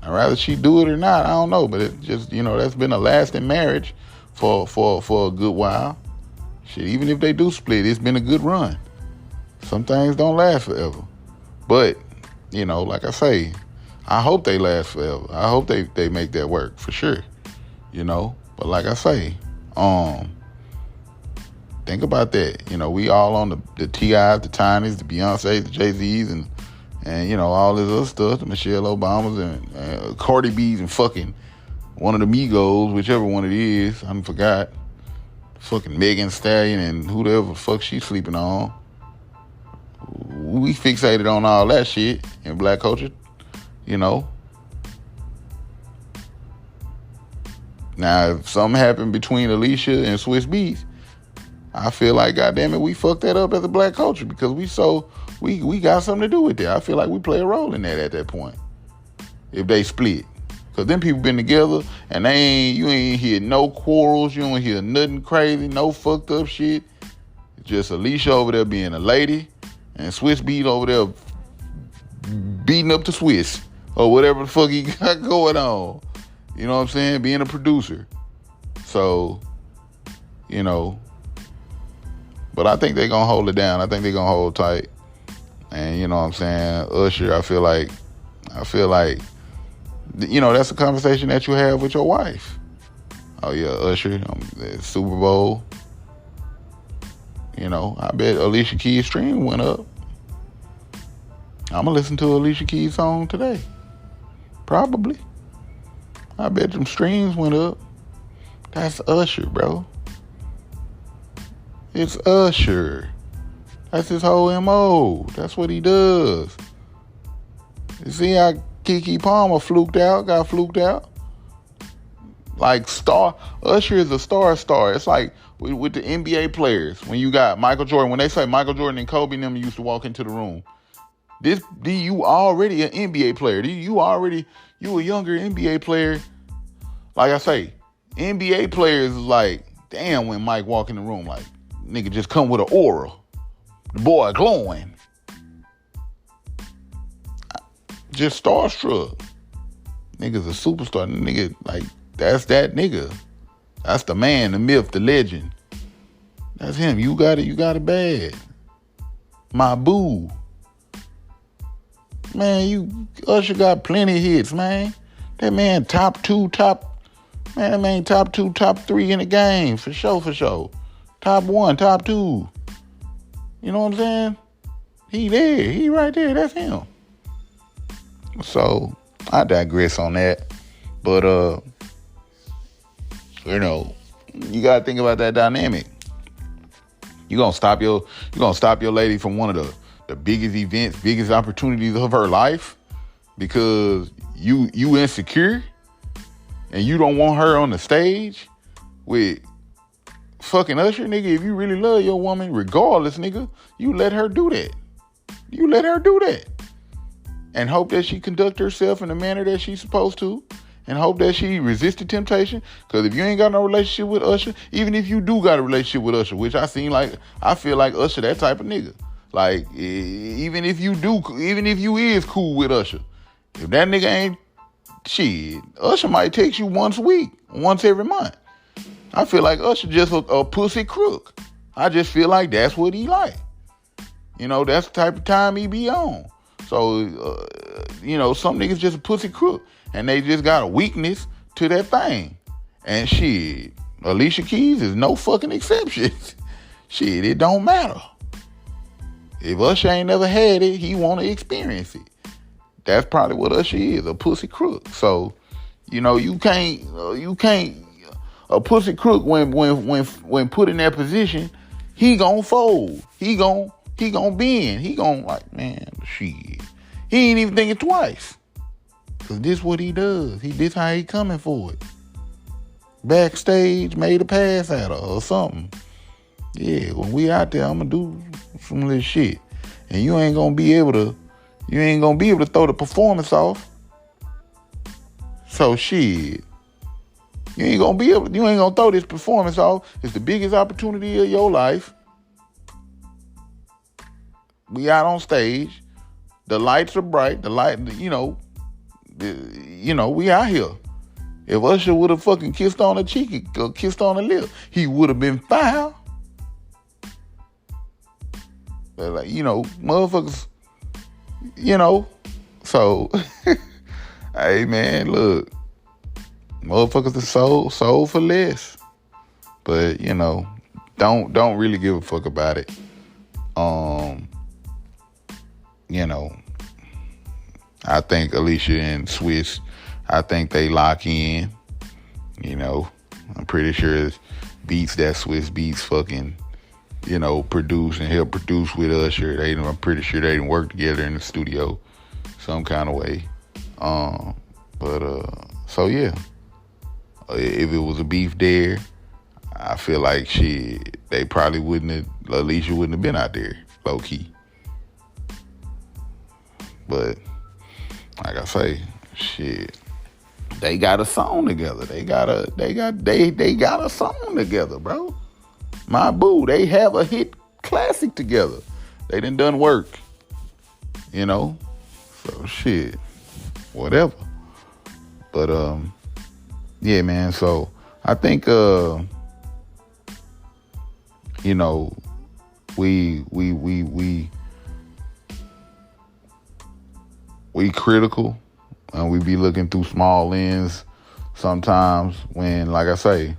[SPEAKER 1] I'd rather she do it or not, I don't know. But it just, that's been a lasting marriage for a good while. Shit, even if they do split, it's been a good run. Some things don't last forever. But, like I say, I hope they last forever. I hope they make that work for sure. But like I say, think about that. We all on the T.I.s, the Tinys, the Beyoncés, the Jay-Z's, and all this other stuff, the Michelle Obamas and Cardi B's and fucking one of the Migos, whichever one it is, I forgot. Fucking Megan Stallion and whoever the fuck she's sleeping on. We fixated on all that shit in black culture, Now, if something happened between Alicia and Swiss Beats, I feel like, goddamn it, we fucked that up as a black culture because we got something to do with that. I feel like we play a role in that at that point. If they split. Because them people been together and you ain't hear no quarrels, you don't hear nothing crazy, no fucked up shit. It's just Alicia over there being a lady and Swiss Beat over there beating up the Swiss or whatever the fuck he got going on. You know what I'm saying? Being a producer. So, but I think they're going to hold it down. I think they're going to hold tight. And you know what I'm saying? Usher, I feel like, that's a conversation that you have with your wife. Oh yeah, Usher, Super Bowl. I bet Alicia Keys' stream went up. I'm going to listen to Alicia Keys' song today. Probably. I bet them streams went up. That's Usher, bro. It's Usher. That's his whole MO. That's what he does. You see how Keke Palmer got fluked out? Like Usher is a star. It's like with the NBA players. When you got Michael Jordan, when they say Michael Jordan and Kobe and them used to walk into the room. You already an NBA player. You a younger NBA player. Like I say, NBA players is like, damn, when Mike walk in the room, like, nigga just come with an aura. The boy glowing. Just starstruck. Nigga's a superstar. Nigga, like, that's that nigga. That's the man, the myth, the legend. That's him. You got it bad. My boo. Man, Usher got plenty of hits, man. That man top 2, top 3 in the game. For sure. Top 1, top 2. You know what I'm saying? He there. He right there. That's him. So, I digress on that. But, you got to think about that dynamic. You're going to stop your lady from one of the biggest events, biggest opportunities of her life because you insecure and you don't want her on the stage with fucking Usher, nigga. If you really love your woman, regardless, nigga, you let her do that. And hope that she conduct herself in the manner that she's supposed to. And hope that she resists the temptation. Because if you ain't got no relationship with Usher, even if you do got a relationship with Usher, which I feel like Usher that type of nigga. Like, even if you is cool with Usher, if that nigga ain't, shit, Usher might text you once a week, once every month. I feel like Usher just a pussy crook. I just feel like that's what he like. That's the type of time he be on. So, some niggas just a pussy crook. And they just got a weakness to that thing. And shit, Alicia Keys is no fucking exception. Shit, it don't matter. If Usher ain't never had it, he want to experience it. That's probably what Usher is, a pussy crook. So, you can't, a pussy crook when put in that position, he gonna fold. He gonna bend. He gonna like, man, shit. He ain't even thinking twice. Cause this what he does. This how he coming for it. Backstage, made a pass at her or something. Yeah, when we out there, I'm gonna do some of this shit. And you ain't gonna be able to throw the performance off. So shit. You ain't gonna throw this performance off. It's the biggest opportunity of your life. We out on stage. The lights are bright. We out here. If Usher would have fucking kissed on a cheek or kissed on a lip, he would have been foul. But motherfuckers, so, hey man, look, motherfuckers are sold for less. But, don't really give a fuck about it. I think Alicia and Swiss, I think they lock in. I'm pretty sure beats that Swiss Beats fucking, produce and help produce with Usher. I'm pretty sure they didn't work together in the studio some kind of way. So yeah. If it was a beef there, I feel like they probably Alicia wouldn't have been out there, low key. But like I say, shit, they got a song together. They got a song together, bro. My boo, they have a hit classic together. They done work, So shit, whatever. But yeah, man. So I think we critical, and we be looking through small lens sometimes when, like I say,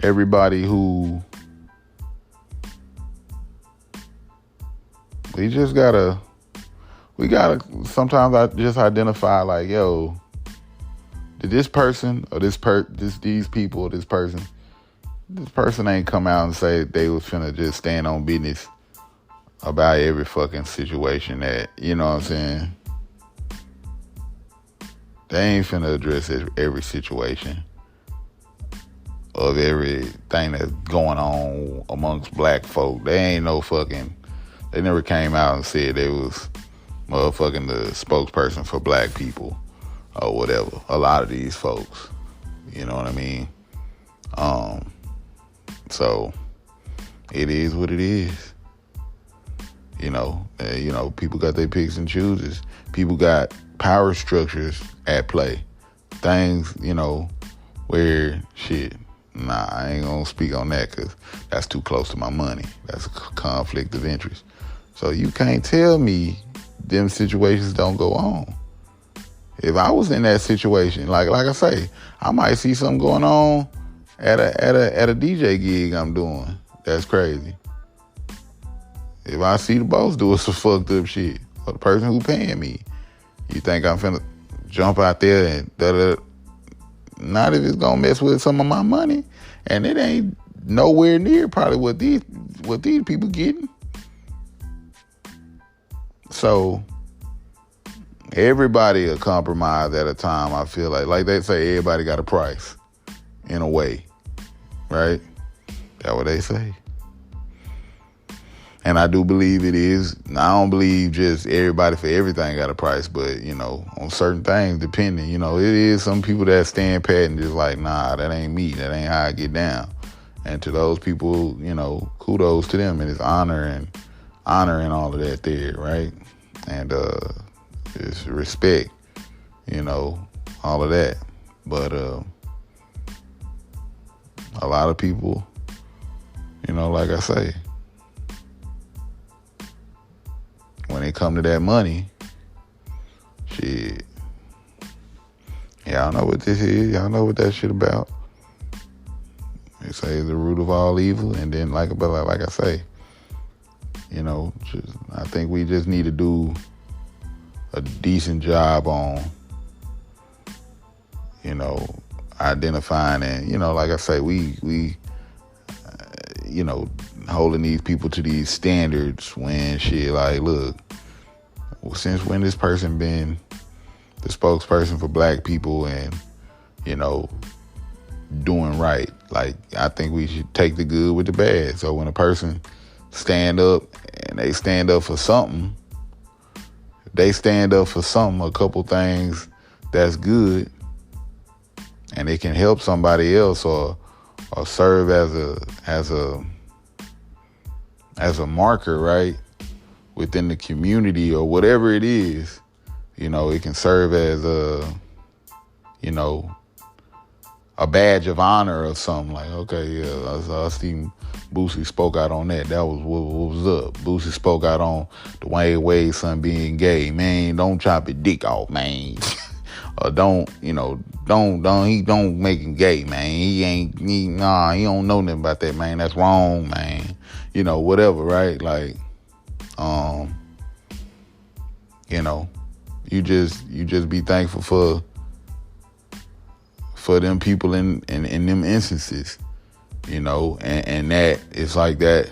[SPEAKER 1] everybody who we gotta sometimes I just identify like, yo, did this person or these people or this person ain't come out and say they was finna just stand on business about every fucking situation that, you know what I'm saying? They ain't finna address every situation of everything that's going on amongst black folk. They never came out and said they was motherfucking the spokesperson for black people or whatever. A lot of these folks, you know what I mean? So it is what it is. People got their picks and chooses. People got power structures at play. Things, where shit, I ain't gonna speak on that because that's too close to my money. That's a conflict of interest. So you can't tell me them situations don't go on. If I was in that situation, like I say, I might see something going on at a DJ gig I'm doing. That's crazy. If I see the boss doing some fucked up shit, or the person who paying me, you think I'm finna jump out there and da-da? Not if it's gonna mess with some of my money, and it ain't nowhere near probably what these people getting. So everybody a compromise at a time. I feel like they say, everybody got a price, in a way, right? That's what they say. And I do believe it is. I don't believe just everybody for everything got a price, but, on certain things, depending, it is some people that stand pat and just like, nah, that ain't me. That ain't how I get down. And to those people, kudos to them. And it's honor and all of that there, right? And it's respect, all of that. But a lot of people, like I say, it come to that money, shit, y'all know what this is. Y'all know what that shit about. They say it's the root of all evil. And then, like I say, I think we just need to do a decent job on, identifying and, like I say, we holding these people to these standards when shit like, look, since when this person been the spokesperson for black people and, doing right? Like, I think we should take the good with the bad. So when a person stand up and they stand up for something, a couple things that's good, and it can help somebody else or serve as a marker, right, within the community or whatever it is. It can serve as a badge of honor or something. Like, okay, yeah, I see Boosie spoke out on that. That was what was up. Boosie spoke out on Dwayne Wade's son being gay. Man, don't chop his dick off, man. Or don't make him gay, man. He don't know nothing about that, man. That's wrong, man. Whatever, right? Like, you just be thankful for them people in them instances, and that it's like that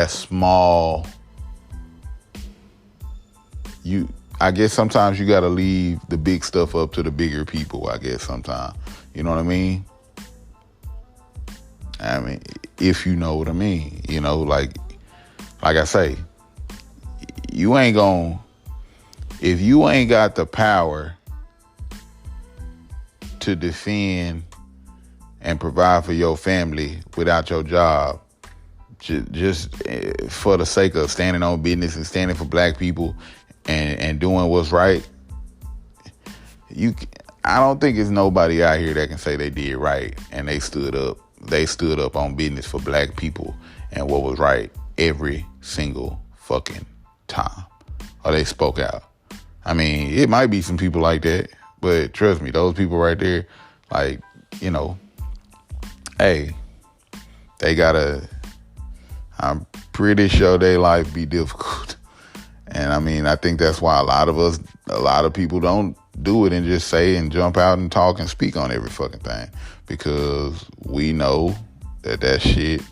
[SPEAKER 1] small. I guess sometimes you gotta leave the big stuff up to the bigger people, I guess sometimes. You know what I mean? If you know what I mean, like I say, if you ain't got the power to defend and provide for your family without your job, just for the sake of standing on business and standing for black people and doing what's right, I don't think it's nobody out here that can say they did right and they stood up on business for black people and what was right every single fucking time, or they spoke out. It might be some people like that, but trust me, those people right there, like, hey, they gotta, I'm pretty sure their life be difficult. And I think that's why a lot of people don't do it and just say and jump out and talk and speak on every fucking thing, because we know that shit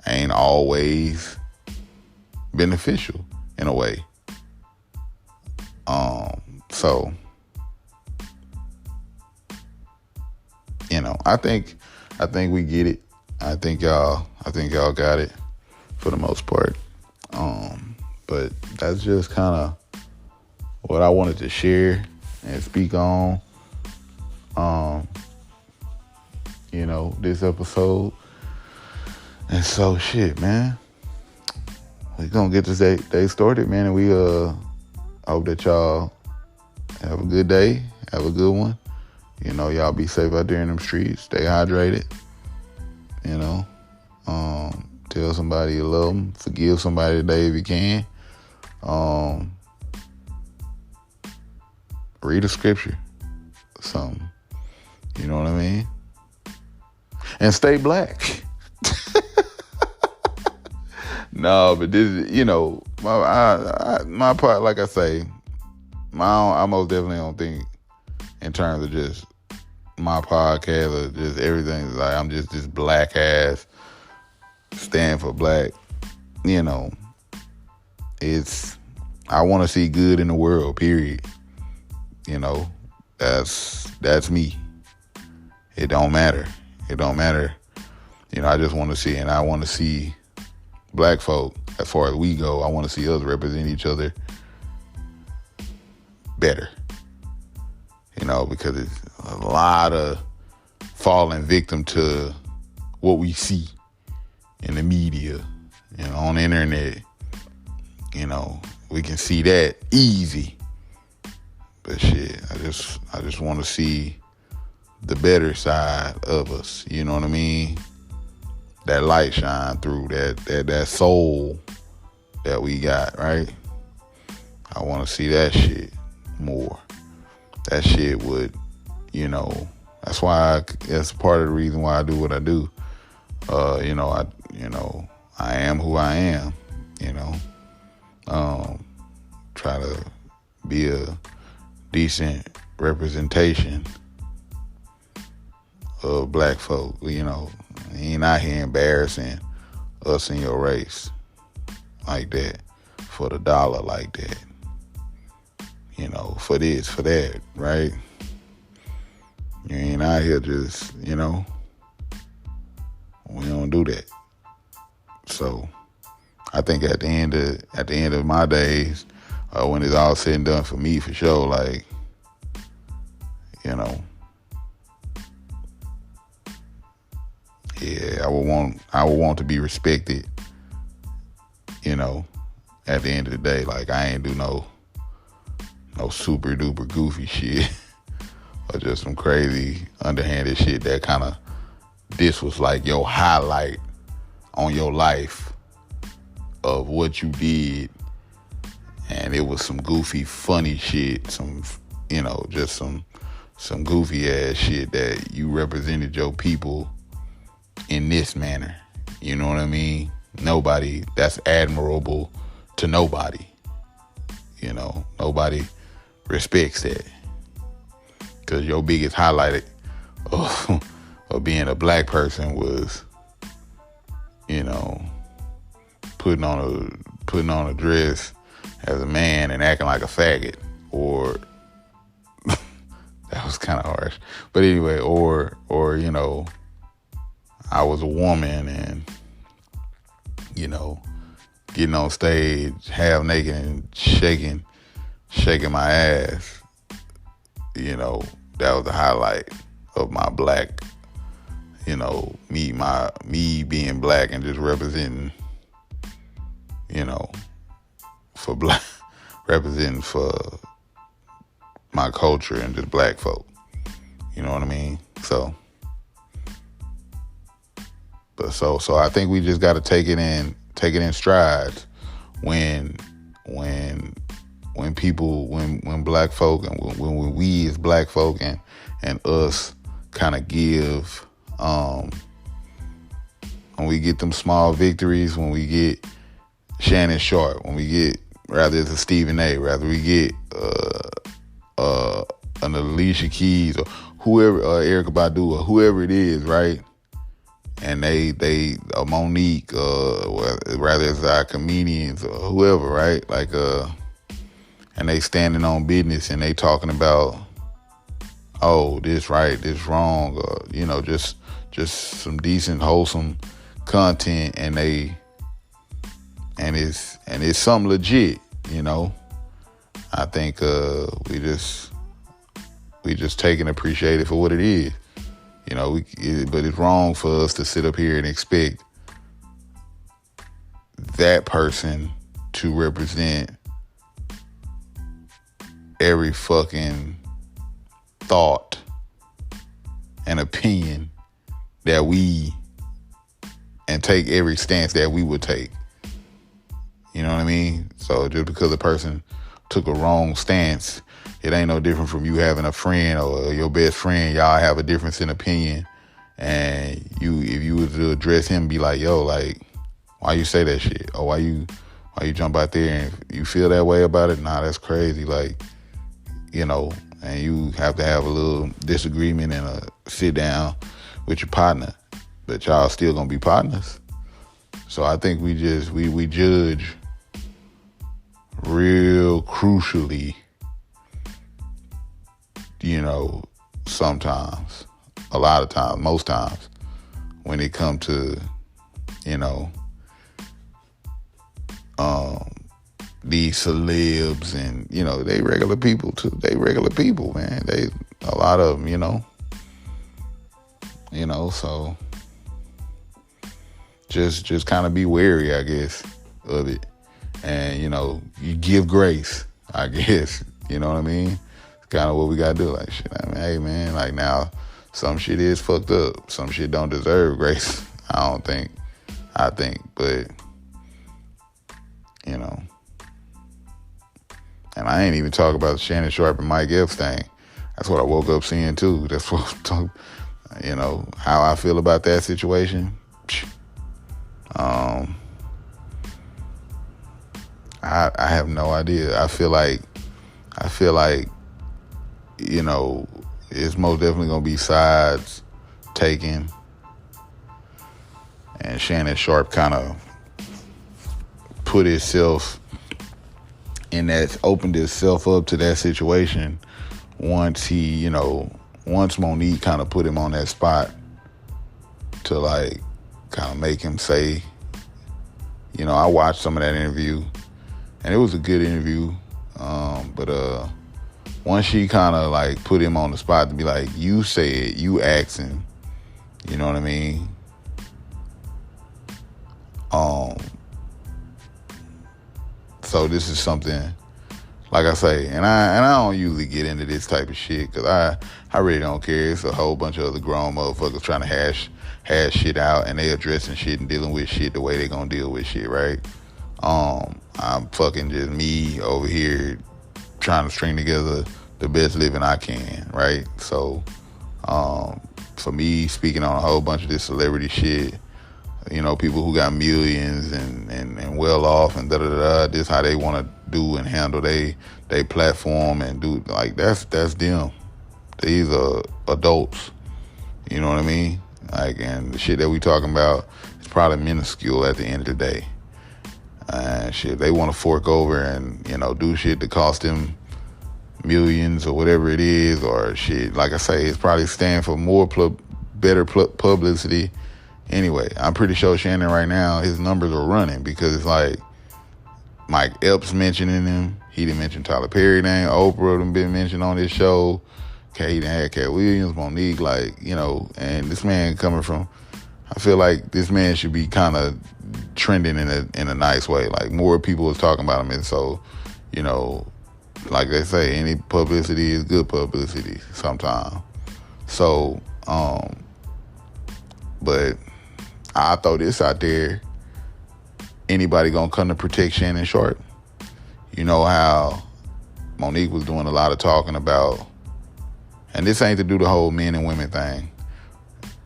[SPEAKER 1] ain't always beneficial in a way. So, I think we get it. I think y'all got it for the most part. But that's just kind of what I wanted to share and speak on, this episode. And so, shit, man, we're gonna get this day started, man. And we hope that y'all have a good day, have a good one. Y'all be safe out there in them streets. Stay hydrated. Tell somebody you love them. Forgive somebody today if you can. Read a scripture, something. You know what I mean? And stay black. No, but this is, my part, like I say, I most definitely don't think in terms of just my podcast or just everything. Like, I'm just this black ass, stand for black. I want to see good in the world, period. That's me. It don't matter. I just want to see, and I want to see black folk, as far as we go, I want to see us represent each other better. Because it's a lot of falling victim to what we see in the media, on the internet. We can see that easy. But shit, I just want to see the better side of us. You know what I mean? That light shine through, that soul that we got, right? I want to see that shit more. That shit would, that's part of the reason why I do what I do. I am who I am, try to be a decent representation of black folk, ain't out here embarrassing us in your race like that, for the dollar like that, for this, for that, right? You ain't out here just, we don't do that. So I think at the end of my days, when it's all said and done for me, for sure, like, yeah, I would want to be respected, at the end of the day. Like, I ain't do no super duper goofy shit or just some crazy underhanded shit that kind of, this was like your highlight on your life of what you did, and it was some goofy funny shit, just some goofy ass shit that you represented your people in this manner. You know what I mean? Nobody, that's admirable to nobody. Nobody respects that. Because your biggest highlight of being a black person was, putting on a dress as a man and acting like a faggot, or that was kind of harsh. But anyway, or I was a woman and, getting on stage half naked and shaking my ass, that was the highlight of my black, me being black and just representing, for black, representing for my culture and just black folk. You know what I mean? So I think we just got to take it in strides when black folk and when we as black folk and us kind of give, when we get them small victories, when we get Shannon Sharpe, when we get, rather it's a Stephen A, rather we get an Alicia Keys or whoever, Erykah Badu or whoever it is, right? And they Monique, rather it's our comedians or whoever, right? Like, and they standing on business and they talking about, oh, this right, this wrong, just some decent, wholesome content, and it's something legit, I think we just take and appreciate it for what it is. But it's wrong for us to sit up here and expect that person to represent every fucking thought and opinion that and take every stance that we would take. You know what I mean? So just because a person took a wrong stance, it ain't no different from you having a friend or your best friend. Y'all have a difference in opinion, and if you were to address him, be like, yo, like, why you say that shit? Or why you jump out there and you feel that way about it? Nah, that's crazy. Like, and you have to have a little disagreement and a sit down with your partner, but y'all still gonna be partners. So I think we judge real crucially, sometimes, a lot of times, most times, when it come to, these celebs and, they regular people too. They regular people, man. A lot of them, so just kind of be wary, I guess, of it. And, you give grace, I guess, you know what I mean? It's kind of what we got to do. Like, shit, I mean, hey, man, like, now some shit is fucked up. Some shit don't deserve grace. I think, but you know. And I ain't even talk about Shannon Sharpe and Mike Epps thing. That's what I woke up seeing too. That's what, how I feel about that situation. I have no idea. I feel like, it's most definitely gonna be sides taken, and Shannon Sharpe kind of opened himself up to that situation once Monique kind of put him on that spot to like kind of make him say, I watched some of that interview and it was a good interview, but once she kind of like put him on the spot to be like, you said, you asking, you know what I mean? So this is something, like I say, and I don't usually get into this type of shit because I really don't care. It's a whole bunch of other grown motherfuckers trying to hash shit out, and they addressing shit and dealing with shit the way they gonna deal with shit, right? I'm fucking just me over here trying to string together the best living I can, right? So, for me, speaking on a whole bunch of this celebrity shit, people who got millions and well off and da-da-da-da, this how they want to do and handle they platform and do, like, that's them. These are adults, you know what I mean? Like, and the shit that we talking about is probably minuscule at the end of the day. And shit, they want to fork over and, do shit that cost them millions or whatever it is, or shit, like I say, it's probably stand for more better publicity. Anyway, I'm pretty sure Shannon right now, his numbers are running because it's like Mike Epps mentioning him. He didn't mention Tyler Perry name. Oprah done been mentioned on this show. He done had Cat Williams, Monique, and this man coming from, I feel like this man should be kind of trending in a nice way. Like, more people is talking about him, and so, like they say, any publicity is good publicity sometimes. So, but I'll throw this out there. Anybody gonna come to protect Shannon Sharpe? You know how Monique was doing a lot of talking about, and this ain't to do the whole men and women thing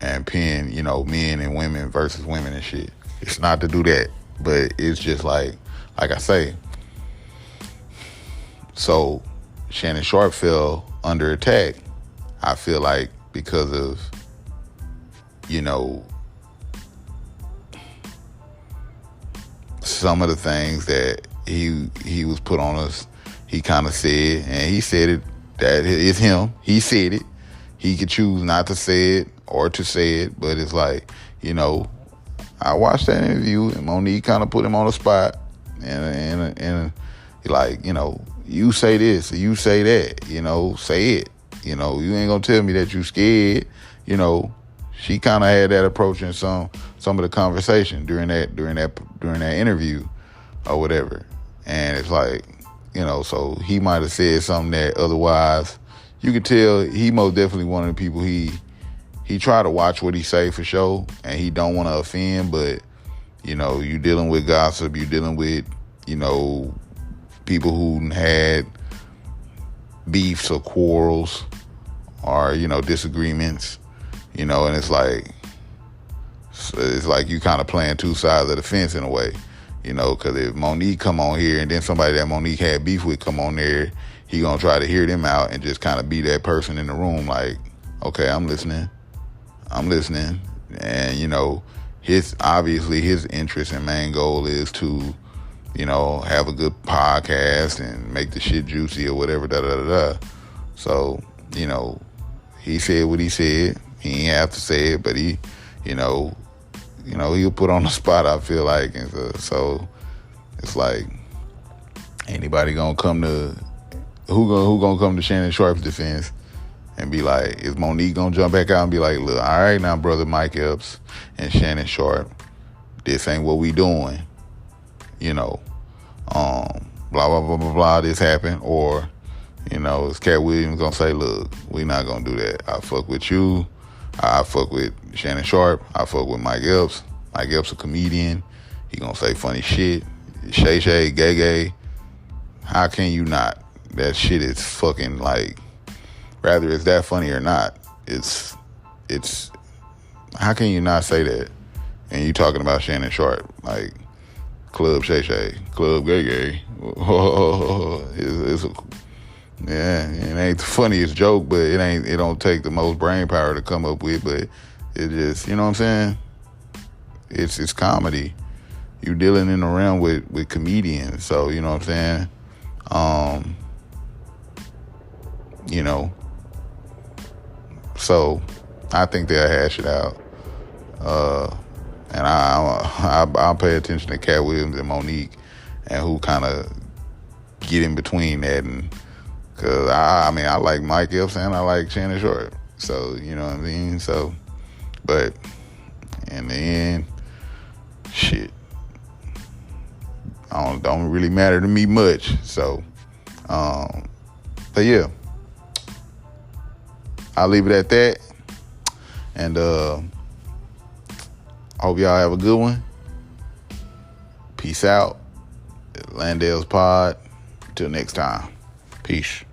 [SPEAKER 1] and pin, men and women versus women and shit. It's not to do that, but it's just like I say. So Shannon Sharpe fell under attack, I feel like, because of, some of the things that he was put on us. He kind of said, and he said it, that it's him. He said it. He could choose not to say it or to say it, but it's like, I watched that interview and Monique kind of put him on the spot and like, you say this, you say that, say it. You ain't gonna tell me that you scared. She kind of had that approach in some of the conversation during that interview or whatever. And it's like, so he might have said something that otherwise you could tell he most definitely one of the people he try to watch what he say for sure, and he don't want to offend, but you dealing with gossip, you dealing with people who had beefs or quarrels or disagreements, and it's like you kind of playing two sides of the fence in a way, because if Monique come on here and then somebody that Monique had beef with come on there, he gonna try to hear them out and just kind of be that person in the room, like, okay, I'm listening, and his interest and main goal is to have a good podcast and make the shit juicy or whatever, So he said what he said. He ain't have to say it, but he he'll put on the spot, I feel like. And so it's like, anybody gonna come to, who gonna come to Shannon Sharpe's defense and be like, is Monique gonna jump back out and be like, look, all right now, brother Mike Epps and Shannon Sharpe, this ain't what we doing, blah, blah, blah, blah, blah, this happened. Or, is Cat Williams gonna say, look, we not gonna do that. I fuck with you. I fuck with Shannon Sharpe. I fuck with Mike Epps. Mike Epps a comedian. He gonna say funny shit. Shay Shay, Gay Gay. How can you not? That shit is fucking like, rather it's that funny or not, it's, how can you not say that? And you talking about Shannon Sharpe, like, Club Shay Shay, Club Gay Gay. Yeah, it ain't the funniest joke, but it don't take the most brain power to come up with, but it just, you know what I'm saying? It's comedy. You dealing in the realm with comedians, so you know what I'm saying? You know. So I think they'll hash it out. And I'll pay attention to Cat Williams and Monique and who kind of get in between that. And because I like Mike Epps and I like Shannon Sharpe. So, you know what I mean? So, but in the end, shit, don't really matter to me much. So, but yeah, I'll leave it at that. And hope y'all have a good one. Peace out. Landell's Pod. Till next time. Peace.